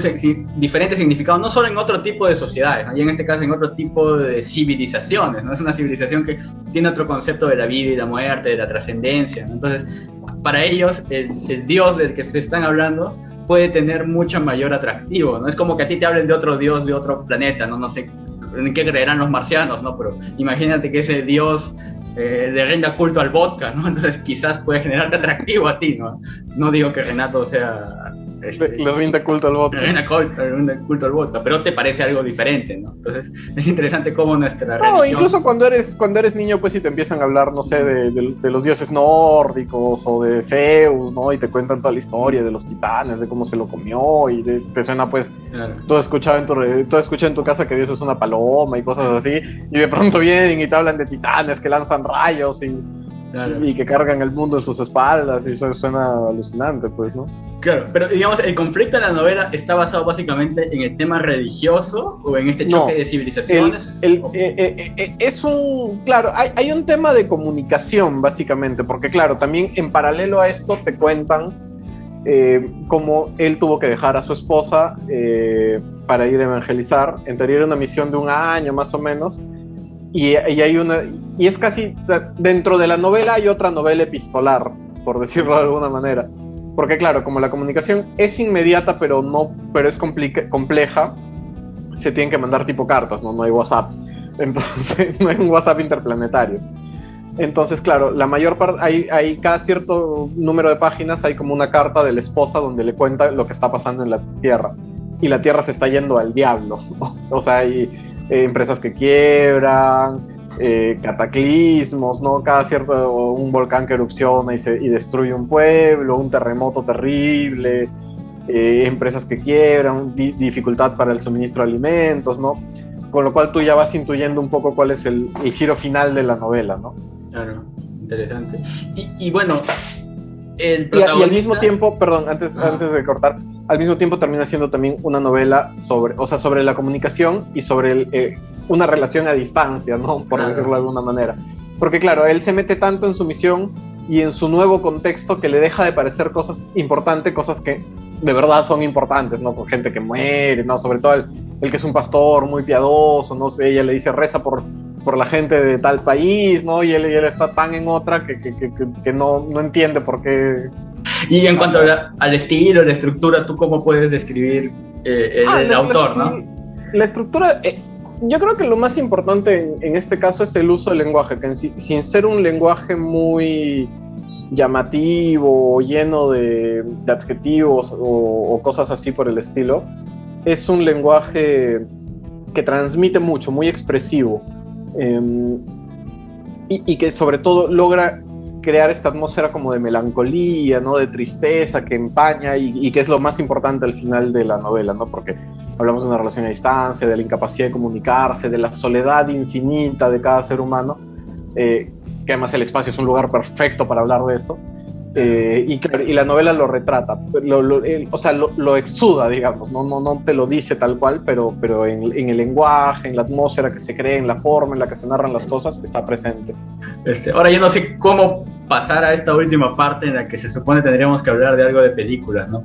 diferentes significados, no solo en otro tipo de sociedades, ¿no? Y en este caso en otro tipo de civilizaciones, ¿no? Es una civilización que tiene otro concepto de la vida y la muerte, de la trascendencia, ¿no? Entonces, para ellos, el Dios del que se están hablando puede tener mucho mayor atractivo, ¿no? Es como que a ti te hablen de otro Dios de otro planeta, ¿no? No sé en qué creerán los marcianos, ¿no? Pero imagínate que ese Dios le rinda culto al vodka, ¿no? Entonces quizás puede generarte atractivo a ti, ¿no? No digo que Renato sea... le rinde culto al vodka. Le rinde culto al vodka, pero te parece algo diferente, ¿no? Entonces es interesante cómo nuestra religión... Incluso cuando eres niño, pues si te empiezan a hablar, no sé, de los dioses nórdicos o de Zeus, ¿no? Y te cuentan toda la historia de los titanes, de cómo se lo comió y te suena, pues, claro. Todo escuchado en tu casa que Dios es una paloma y cosas así, y de pronto vienen y te hablan de titanes que lanzan rayos claro. Y que cargan el mundo en sus espaldas, y eso suena alucinante, pues, ¿no? Claro, pero digamos, ¿el conflicto en la novela está basado básicamente en el tema religioso o en este choque de civilizaciones? Es un... Claro, hay un tema de comunicación, básicamente, porque claro, también en paralelo a esto te cuentan cómo él tuvo que dejar a su esposa para ir a evangelizar. Era una misión de 1 año, más o menos, y es casi... Dentro de la novela hay otra novela epistolar, por decirlo de alguna manera. Porque claro, como la comunicación es inmediata, pero es compleja, se tienen que mandar tipo cartas, no hay WhatsApp. Entonces, no hay un WhatsApp interplanetario. Entonces, claro, la mayor parte, hay cada cierto número de páginas, hay como una carta de la esposa donde le cuenta lo que está pasando en la Tierra. Y la Tierra se está yendo al diablo. O sea, hay empresas que quiebran, cataclismos, ¿no? Cada cierto, un volcán que erupciona y destruye un pueblo, un terremoto terrible, empresas que quiebran, dificultad para el suministro de alimentos, ¿no? Con lo cual tú ya vas intuyendo un poco cuál es el giro final de la novela, ¿no? Claro, interesante. Y bueno, el protagonista... Y al mismo tiempo, perdón, antes de cortar, al mismo tiempo termina siendo también una novela sobre la comunicación y sobre una relación a distancia, ¿no? Por decirlo de alguna manera. Porque claro, él se mete tanto en su misión y en su nuevo contexto que le deja de parecer cosas importantes, cosas que de verdad son importantes, ¿no? Con gente que muere, ¿no? Sobre todo el que es un pastor muy piadoso, no sé, ella le dice reza por la gente de tal país, ¿no? Y él está tan en otra que no entiende por qué. Y en cuanto al estilo, la estructura, ¿tú cómo puedes describir el autor, no? La estructura, yo creo que lo más importante en este caso es el uso del lenguaje, que sin ser un lenguaje muy llamativo, lleno de adjetivos o cosas así por el estilo, es un lenguaje que transmite mucho, muy expresivo, y que sobre todo logra crear esta atmósfera como de melancolía, ¿no? De tristeza que empaña y que es lo más importante al final de la novela, ¿no? Porque hablamos de una relación a distancia, de la incapacidad de comunicarse, de la soledad infinita de cada ser humano, que además el espacio es un lugar perfecto para hablar de eso. Y la novela lo retrata, lo exuda, digamos, no te lo dice tal cual, pero en el lenguaje, en la atmósfera que se crea, en la forma en la que se narran las cosas, está presente. Ahora yo no sé cómo pasar a esta última parte en la que se supone tendríamos que hablar de algo de películas, ¿no?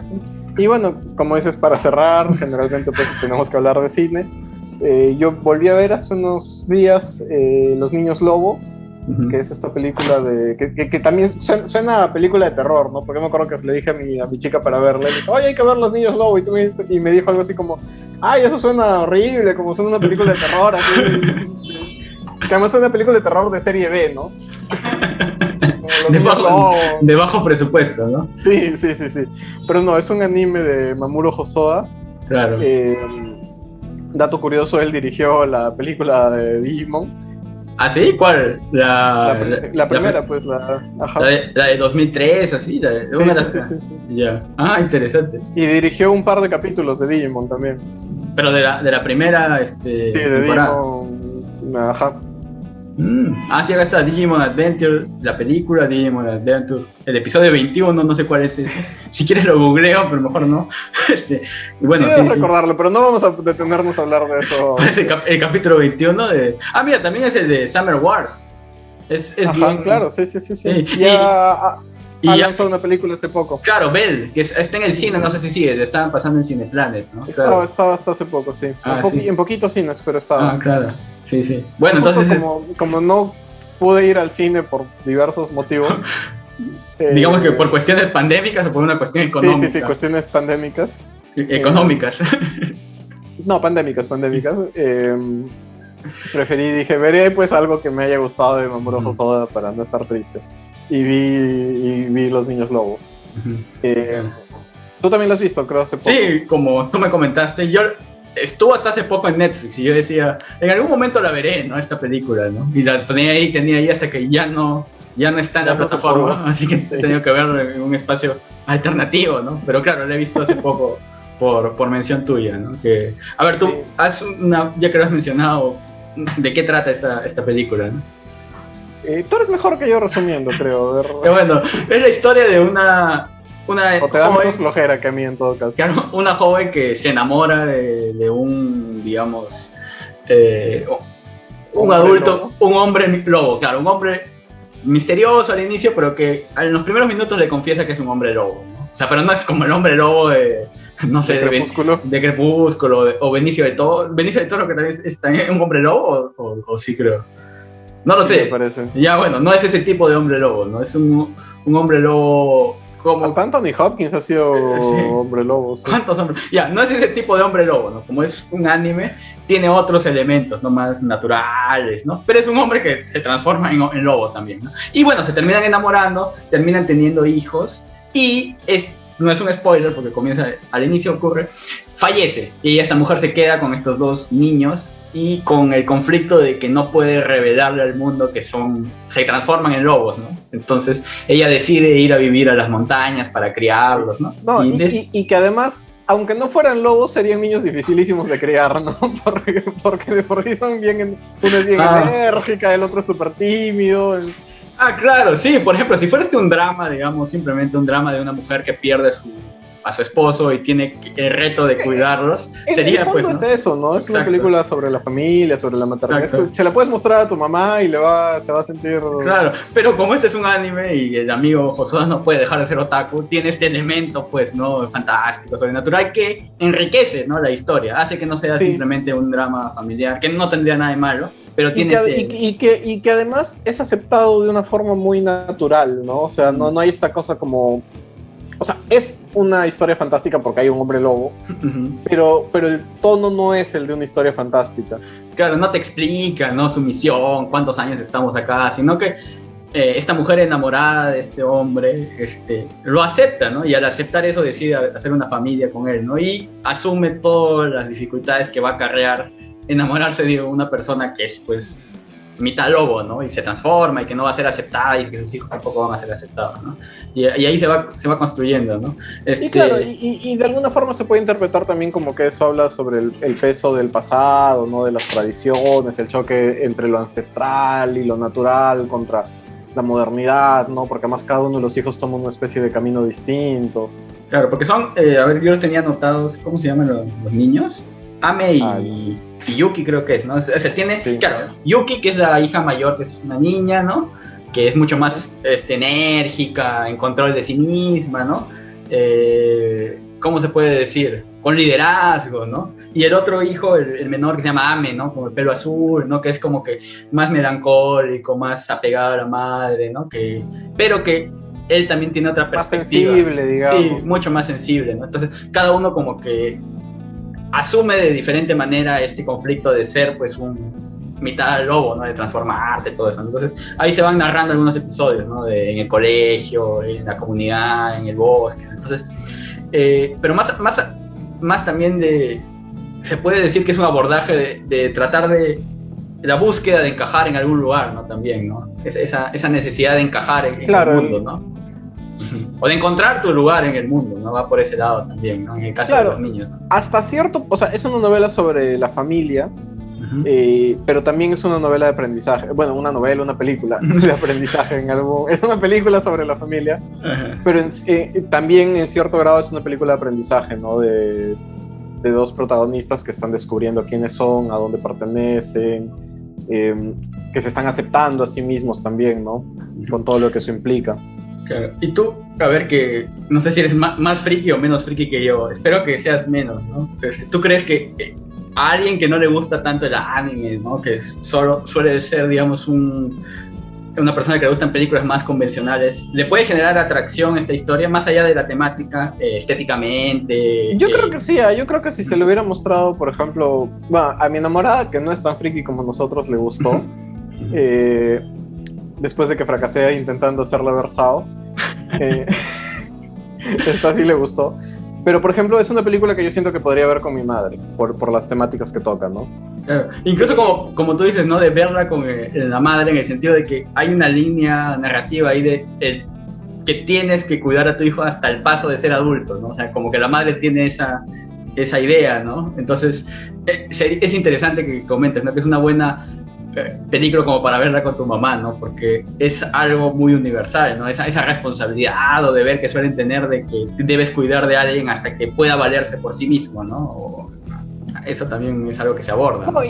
Y bueno, como dices, para cerrar, generalmente pues tenemos que hablar de cine. Yo volví a ver hace unos días Los Niños Lobo, que es esta película que también suena a película de terror, ¿no? Porque me acuerdo que le dije a mi chica para verla, y dije, oye, hay que ver Los Niños Lobo, y me dijo algo así como, ay, eso suena horrible, como suena una película de terror, así, que además es una película de terror de serie B, ¿no? De bajo presupuesto, ¿no? Sí, pero no, es un anime de Mamoru Hosoda. Claro. Dato curioso, él dirigió la película de Digimon. ¿Ah, sí? ¿Cuál? La primera, pues, ajá. La de 2003, así. Sí. Ya. Ah, interesante. Y dirigió un par de capítulos de Digimon también. Pero de la primera Sí, de temporada. Digimon. Ajá. Sí, acá está Digimon Adventure, la película Digimon Adventure, el episodio 21, no sé cuál es ese. Si quieres lo googleo, pero mejor no. Y bueno, Sí, sí, debes sí. recordarlo, pero no vamos a detenernos a hablar de eso. Parece el capítulo 21 de... Mira, también es el de Summer Wars. Es Ajá, bien... claro, sí. Sí. Ya Y ha ya, lanzado una película hace poco. claro, Bell, que está en el cine, no sé si sigue, le estaban pasando en Cineplanet, ¿no? Claro. Estaba hasta hace poco, sí. Sí. En poquitos cines, pero estaba. Claro. Sí. Bueno, Justo entonces como no pude ir al cine por diversos motivos. digamos que por cuestiones pandémicas o por una cuestión económica. Sí, cuestiones pandémicas. Económicas. No, pandémicas. Dije, veré pues algo que me haya gustado de Mamoru Hosoda para no estar triste. Y vi Los Niños Lobo. Tú también lo has visto, creo, hace poco. Sí, como tú me comentaste, estuvo hasta hace poco en Netflix y yo decía, en algún momento la veré, ¿no? Esta película, ¿no? Y la tenía ahí hasta que ya no está en la plataforma, así que he tenido que verlo en un espacio alternativo, ¿no? Pero claro, la he visto hace poco por mención tuya, ¿no? A ver, tú, ya que lo has mencionado, ¿de qué trata esta película, no? Tú eres mejor que yo resumiendo, creo. Bueno, es la historia de una o te da menos flojera que a mí en todo caso. Claro, una joven que se enamora de un, digamos, un adulto, lobo. Un hombre lobo, claro, un hombre misterioso al inicio, pero que en los primeros minutos le confiesa que es un hombre lobo, ¿no? O sea, pero no es como el hombre lobo no sé, de Crepúsculo, o Benicio del Toro. Benicio del Toro, que también es un hombre lobo, o sí creo. No lo sé. Me parece. Ya, bueno, no es ese tipo de hombre lobo, ¿no? Es un hombre lobo como... Hasta Anthony Hopkins ha sido hombre lobo. ¿Sí? ¿Cuántos hombres? Ya, no es ese tipo de hombre lobo, ¿no? Como es un anime, tiene otros elementos, ¿no? Más naturales, ¿no? Pero es un hombre que se transforma en lobo también, ¿no? Y bueno, se terminan enamorando, terminan teniendo hijos y no es un spoiler porque comienza al inicio, ocurre, fallece y esta mujer se queda con estos dos niños y con el conflicto de que no puede revelarle al mundo que se transforman en lobos, ¿no? Entonces ella decide ir a vivir a las montañas para criarlos, ¿no? Y que además, aunque no fueran lobos, serían niños dificilísimos de criar, ¿no? Porque de por sí son bien, uno es bien enérgica, el otro es súper tímido. Claro, sí, por ejemplo, si fuera un drama, digamos, simplemente un drama de una mujer que pierde a su esposo y tiene el reto de cuidarlos, sería pues, ¿no? Es eso, ¿no? Es una película sobre la familia, sobre la maternidad. Se la puedes mostrar a tu mamá y se va a sentir... Claro, pero como este es un anime y el amigo Hosoda no puede dejar de ser otaku, tiene este elemento, pues, ¿no? Fantástico, sobrenatural, que enriquece, ¿no? La historia, hace que no sea simplemente un drama familiar, que no tendría nada de malo, pero tiene y que además es aceptado de una forma muy natural, ¿no? O sea, no hay esta cosa como... O sea, es una historia fantástica porque hay un hombre lobo, pero el tono no es el de una historia fantástica. Claro, no te explica, ¿no? Su misión, cuántos años estamos acá, sino que esta mujer enamorada de este hombre lo acepta, ¿no? Y al aceptar eso decide hacer una familia con él, ¿no? Y asume todas las dificultades que va a acarrear enamorarse de una persona que es, pues, mitad lobo, ¿no? Y se transforma y que no va a ser aceptada y que sus hijos tampoco van a ser aceptados, ¿no? Y ahí se va construyendo, ¿no? Y claro, y de alguna forma se puede interpretar también como que eso habla sobre el peso del pasado, ¿no? De las tradiciones, el choque entre lo ancestral y lo natural contra la modernidad, ¿no? Porque además cada uno de los hijos toma una especie de camino distinto. Claro, porque son, a ver, yo los tenía anotados, ¿cómo se llaman los niños? Ame y Yuki creo que es, ¿no? O sea, tiene, claro, Yuki, que es la hija mayor, que es una niña, ¿no? Que es mucho más enérgica, en control de sí misma, ¿no? ¿Cómo se puede decir? Con liderazgo, ¿no? Y el otro hijo, el menor, que se llama Ame, ¿no? Con el pelo azul, ¿no? Que es como que más melancólico, más apegado a la madre, ¿no? Pero que él también tiene otra perspectiva. Más sensible, digamos. Sí, mucho más sensible, ¿no? Entonces, cada uno como que asume de diferente manera este conflicto de ser, pues, un mitad lobo, ¿no? De transformarte, todo eso. Entonces, ahí se van narrando algunos episodios, ¿no? En el colegio, en la comunidad, en el bosque. Entonces, pero más también se puede decir que es un abordaje de tratar de la búsqueda de encajar en algún lugar, ¿no? También, ¿no? Esa necesidad de encajar en el mundo, ¿no? O de encontrar tu lugar en el mundo, ¿no? Va por ese lado también, ¿no? En el caso de los niños, ¿no? Hasta cierto, o sea, es una novela sobre la familia, pero también es una novela de aprendizaje. Bueno, una novela, una película de aprendizaje en algo. Es una película sobre la familia, pero también en cierto grado es una película de aprendizaje, ¿no? De dos protagonistas que están descubriendo quiénes son, a dónde pertenecen, que se están aceptando a sí mismos también, ¿no? Con todo lo que eso implica. Claro. Y tú, a ver, que no sé si eres más friki o menos friki que yo, espero que seas menos, ¿no? ¿Tú crees que a alguien que no le gusta tanto el anime, ¿no? Que solo suele ser, digamos, una persona que le gustan películas más convencionales, ¿le puede generar atracción esta historia más allá de la temática, estéticamente? Yo creo que sí, yo creo que si se le hubiera mostrado, por ejemplo, bueno, a mi enamorada, que no es tan friki como nosotros, le gustó, después de que fracasé intentando hacerla ver Sao, esta sí le gustó. Pero, por ejemplo, es una película que yo siento que podría ver con mi madre, por las temáticas que toca, ¿no? Claro. Incluso como tú dices, ¿no? De verla con la madre, en el sentido de que hay una línea narrativa ahí que tienes que cuidar a tu hijo hasta el paso de ser adulto, ¿no? O sea, como que la madre tiene esa idea, ¿no? Entonces, es interesante que comentes, ¿no? Que es una buena película como para verla con tu mamá, ¿no? Porque es algo muy universal, ¿no? Esa responsabilidad o deber que suelen tener de que debes cuidar de alguien hasta que pueda valerse por sí mismo, ¿no? Eso también es algo que se aborda, ¿no? No,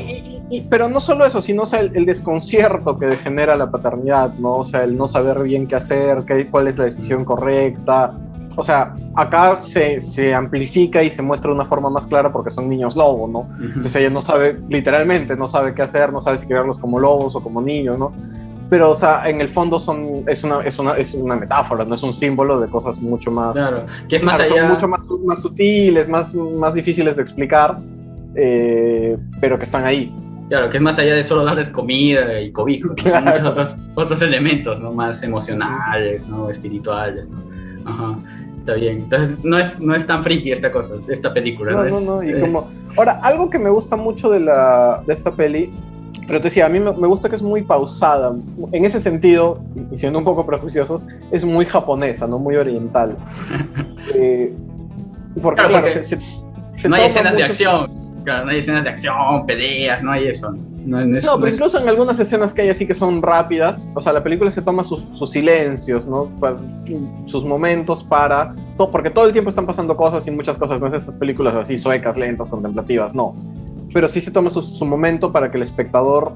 pero no solo eso, sino, o sea, el desconcierto que genera la paternidad, ¿no? O sea, el no saber bien qué hacer, cuál es la decisión correcta. O sea, acá se amplifica y se muestra de una forma más clara porque son niños lobo, ¿no? Entonces ella no sabe, literalmente, no sabe qué hacer, no sabe si criarlos como lobos o como niños, ¿no? Pero, o sea, en el fondo es una metáfora, no es un símbolo de cosas mucho más... Claro, que es más allá... Son mucho más sutiles, más difíciles de explicar, pero que están ahí. Claro, que es más allá de solo darles comida y cobijo, ¿no? Claro. Son muchos otros elementos, ¿no? Más emocionales, ¿no? Espirituales, ¿no? Ajá, está bien. Entonces no es tan friki esta película. No. Ahora, algo que me gusta mucho de esta peli, pero te decía, a mí me gusta que es muy pausada. En ese sentido, y siendo un poco prejuiciosos, es muy japonesa, ¿no? Muy oriental. Porque claro, no hay escenas de acción. Claro, no hay escenas de acción, peleas, no hay eso. No, pero incluso en algunas escenas que hay así que son rápidas, o sea, la película se toma sus silencios, ¿no? Sus momentos porque todo el tiempo están pasando cosas y muchas cosas, no es esas películas así suecas, lentas, contemplativas, no. Pero sí se toma su momento para que el espectador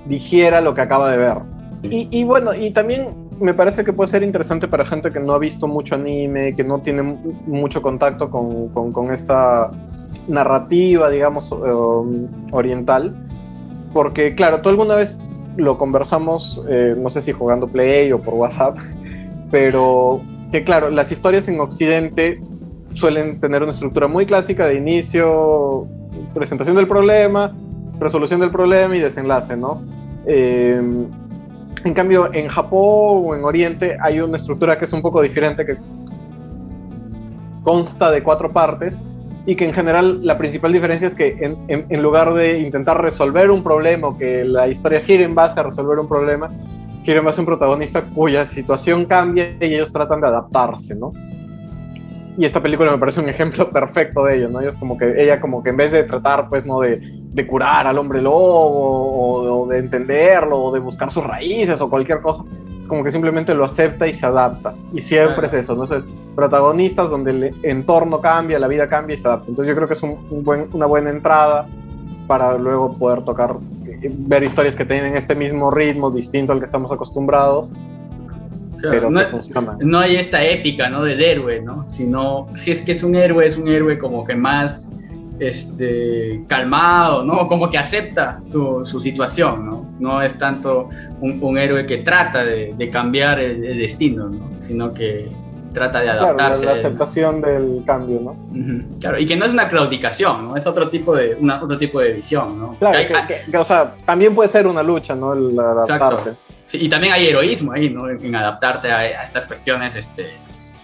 digiera lo que acaba de ver. Y bueno, y también me parece que puede ser interesante para gente que no ha visto mucho anime, que no tiene mucho contacto con esta narrativa, digamos, oriental. Porque, claro, tú alguna vez lo conversamos, no sé si jugando Play o por WhatsApp, pero que, claro, las historias en Occidente suelen tener una estructura muy clásica de inicio, presentación del problema, resolución del problema y desenlace, ¿no? En cambio, en Japón o en Oriente hay una estructura que es un poco diferente, que consta de 4 partes, y que en general la principal diferencia es que en lugar de intentar resolver un problema o que la historia gire en base a resolver un problema, gira en base a un protagonista cuya situación cambia y ellos tratan de adaptarse, ¿no? Y esta película me parece un ejemplo perfecto de ello, ¿no? Ella como que en vez de tratar, pues, ¿no? de curar al hombre lobo o de entenderlo o de buscar sus raíces o cualquier cosa, es como que simplemente lo acepta y se adapta. Y siempre es eso, ¿no? O sea, protagonistas donde el entorno cambia, la vida cambia y se adapta. Entonces yo creo que es una buena entrada para luego poder ver historias que tienen este mismo ritmo distinto al que estamos acostumbrados. Claro, pero no hay esta épica, ¿no? Del héroe, ¿no? Sino, si es que es un héroe como que más calmado, ¿no? Como que acepta su situación, ¿no? No es tanto un héroe que trata de cambiar el destino, ¿no? Sino que trata de adaptarse. Claro, la aceptación del cambio, ¿no? Claro, y que no es una claudicación, ¿no? Es otro tipo de visión, ¿no? Claro, o sea, también puede ser una lucha, ¿no? El adaptarte. Exacto. Sí, y también hay heroísmo ahí, ¿no? En adaptarte a estas cuestiones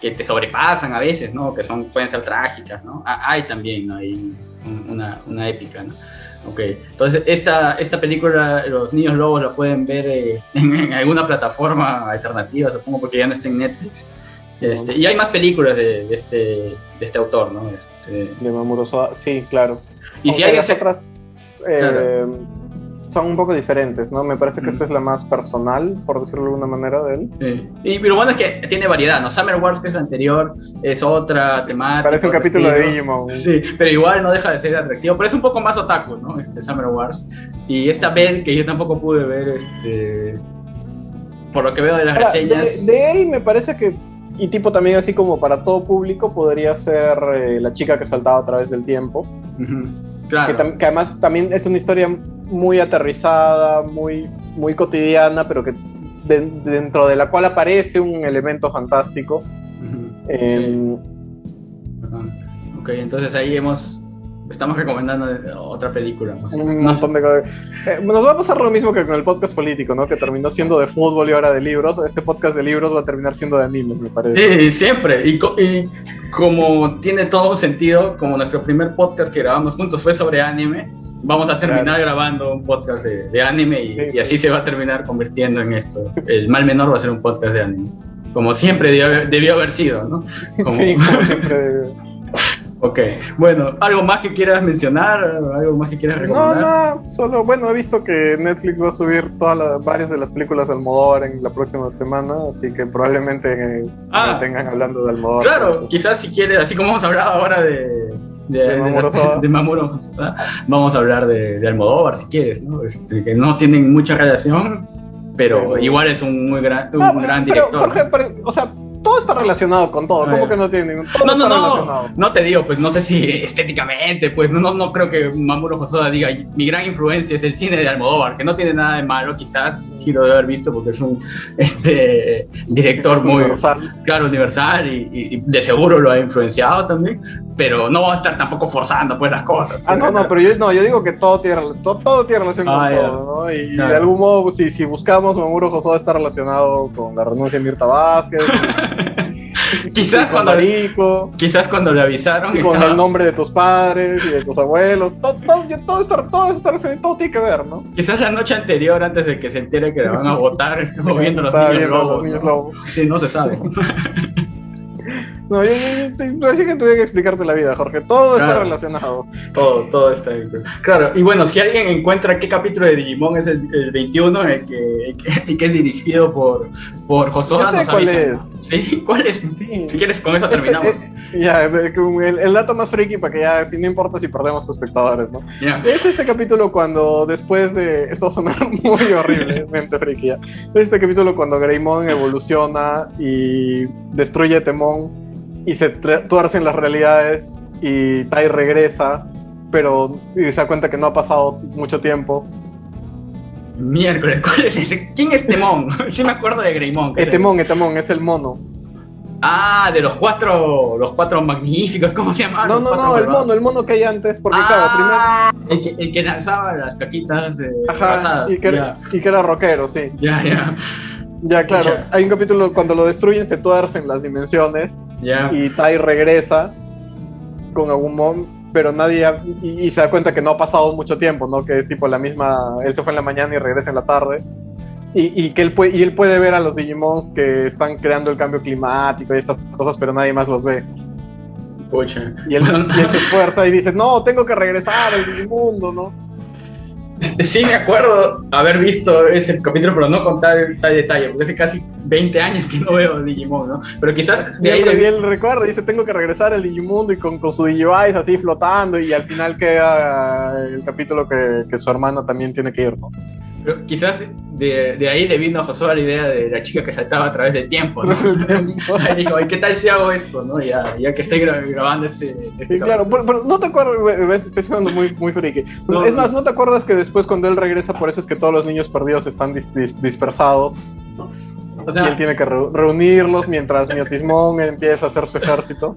que te sobrepasan a veces, ¿no? Que pueden ser trágicas, ¿no? Hay también, ¿no? Hay una épica, ¿no? Ok, entonces esta película, Los Niños Lobos, la pueden ver en alguna plataforma alternativa, supongo, porque ya no está en Netflix. Y hay más películas de este autor, ¿no? De Mamoru Hosoda, sí, claro. Y si alguien otras claro. son un poco diferentes, ¿no? Me parece que esta es la más personal, por decirlo de alguna manera, de él. Sí. Y lo bueno es que tiene variedad, ¿no? Summer Wars, que es la anterior, es otra temática. Parece un capítulo de Digimon. Sí, pero igual no deja de ser atractivo, pero es un poco más otaku, ¿no? Summer Wars. Y esta Bell, que yo tampoco pude ver, por lo que veo de las reseñas. De él me parece que, y tipo también así como para todo público, podría ser La chica que saltaba a través del tiempo. Uh-huh. Claro. Que además también es una historia muy aterrizada, muy, muy cotidiana, pero que dentro de la cual aparece un elemento fantástico. Uh-huh. Sí. Ok, entonces ahí estamos recomendando otra película. Un montón de cosas. Nos va a pasar lo mismo que con el podcast político, ¿no? Que terminó siendo de fútbol y ahora de libros. Este podcast de libros va a terminar siendo de anime, me parece. Sí, siempre. Y como tiene todo sentido, como nuestro primer podcast que grabamos juntos fue sobre anime, vamos a terminar grabando un podcast de anime y así se va a terminar convirtiendo en esto. El mal menor va a ser un podcast de anime. Como siempre debió haber sido, ¿no? Sí, como siempre debió. Ok, bueno, ¿algo más que quieras mencionar? ¿Algo más que quieras recomendar? No, solo, bueno, he visto que Netflix va a subir varias de las películas de Almodóvar en la próxima semana, así que probablemente me tengan hablando de Almodóvar. Claro, quizás si quieres, así como hemos hablado ahora de Mamoru Hosoda, vamos a hablar de Almodóvar si quieres, ¿no? Que no tienen mucha relación, pero igual es un gran director. Jorge, o sea, todo está relacionado con todo. ¿Cómo que no tiene ningún? No te digo, pues no sé si estéticamente, pues no creo que Mamoru Hosoda diga mi gran influencia es el cine de Almodóvar, que no tiene nada de malo, quizás sí lo debe haber visto porque es un director muy universal y de seguro lo ha influenciado también, pero no va a estar tampoco forzando pues las cosas. Pero yo digo que todo tiene relación con todo, ¿no? Y de algún modo, si buscamos, Mamoru Hosoda está relacionado con la renuncia de Mirta Vázquez. Quizás cuando le avisaron con el nombre de tus padres y de tus abuelos, todo tiene que ver, ¿no? Quizás la noche anterior, antes de que se entere que le van a votar, estuvo viendo los niños lobos. Sí, no se sabe. No, yo parecía que tuve que explicarte la vida, Jorge. Todo está relacionado. Todo está ahí. Claro, y bueno, si alguien encuentra qué capítulo de Digimon es el 21, el que es dirigido por Hosoda, nos avisa. ¿Sí? ¿Cuál es? Sí. Si quieres, con eso terminamos. El dato más friki, para que ya, si no importa si perdemos espectadores, ¿no? Es este capítulo cuando después de... Esto va a sonar muy horriblemente friki, ya. Es este capítulo cuando Greymon evoluciona y destruye Temón y se tuercen las realidades y Tai regresa, pero se da cuenta que no ha pasado mucho tiempo. Miércoles, ¿cuál es ese? ¿Quién es Temón? Sí me acuerdo de Greymon. Temón, es el mono. Ah, de los cuatro magníficos, ¿cómo se llamaban? No, el mono que hay antes, porque primero... El que lanzaba las caquitas pasadas. Y que era rockero, sí. Ya, claro, hay un capítulo cuando lo destruyen, se tuercen las dimensiones y Tai regresa con Agumon, pero nadie y se da cuenta que no ha pasado mucho tiempo, ¿no? Que es tipo la misma, él se fue en la mañana y regresa en la tarde y que él puede ver a los Digimons que están creando el cambio climático y estas cosas, pero nadie más los ve. Pucha. Y él se esfuerza y dice, no, tengo que regresar al Digimundo, ¿no? Sí me acuerdo haber visto ese capítulo, pero no con tal detalle, porque hace casi 20 años que no veo Digimon, ¿no? Pero quizás de ahí... Él recuerda, dice, tengo que regresar al Digimundo y con su Digivice así flotando, y al final queda el capítulo que su hermano también tiene que ir, ¿no? Pero quizás de ahí le vino a Hosoda la idea de la chica que saltaba a través del tiempo, ¿no? Ahí dijo, ¿qué tal si hago esto, no? Ya que estoy grabando este sí, claro, pero no te acuerdas, estoy sonando muy friki. Es más, ¿no te acuerdas que después cuando él regresa, por eso es que todos los niños perdidos están dispersados? O sea, y él tiene que reunirlos mientras Miotismon empieza a hacer su ejército.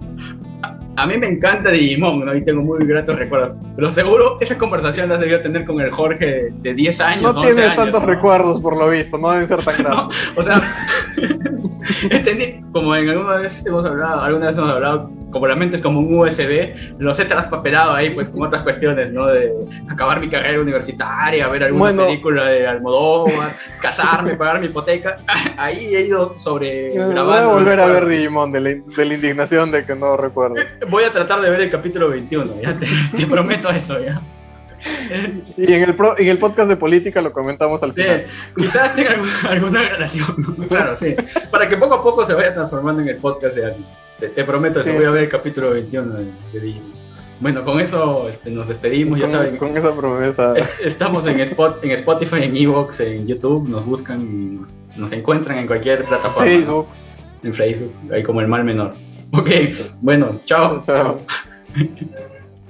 A mí me encanta Digimon, ¿no? Y tengo muy gratos recuerdos. Pero seguro esa conversación la debió tener con el Jorge de 10 años, 11 años. No tienes tantos recuerdos, por lo visto. No deben ser tan grandes. No, o sea, entendí, como alguna vez hemos hablado como la mente es como un USB, los he traspapelado ahí pues con otras cuestiones, ¿no? De acabar mi carrera universitaria, ver alguna película de Almodóvar, casarme, pagar mi hipoteca. Ahí he ido sobre grabando. Voy a volver a ver Digimon de la indignación de que no recuerdo. Voy a tratar de ver el capítulo 21, ya te prometo eso, ya. Y en el podcast de política lo comentamos al final. Quizás tenga alguna relación, ¿no? Claro, sí. Para que poco a poco se vaya transformando en el podcast de alguien. Te prometo eso, voy a ver el capítulo 21 de Digimon. Bueno, con eso nos despedimos, ya saben. Con esa promesa. Estamos en Spotify, en Evox, en YouTube, nos buscan y nos encuentran en cualquier plataforma. Facebook. ¿No? En Facebook, ahí como el mal menor. Ok, bueno, chao. Chao.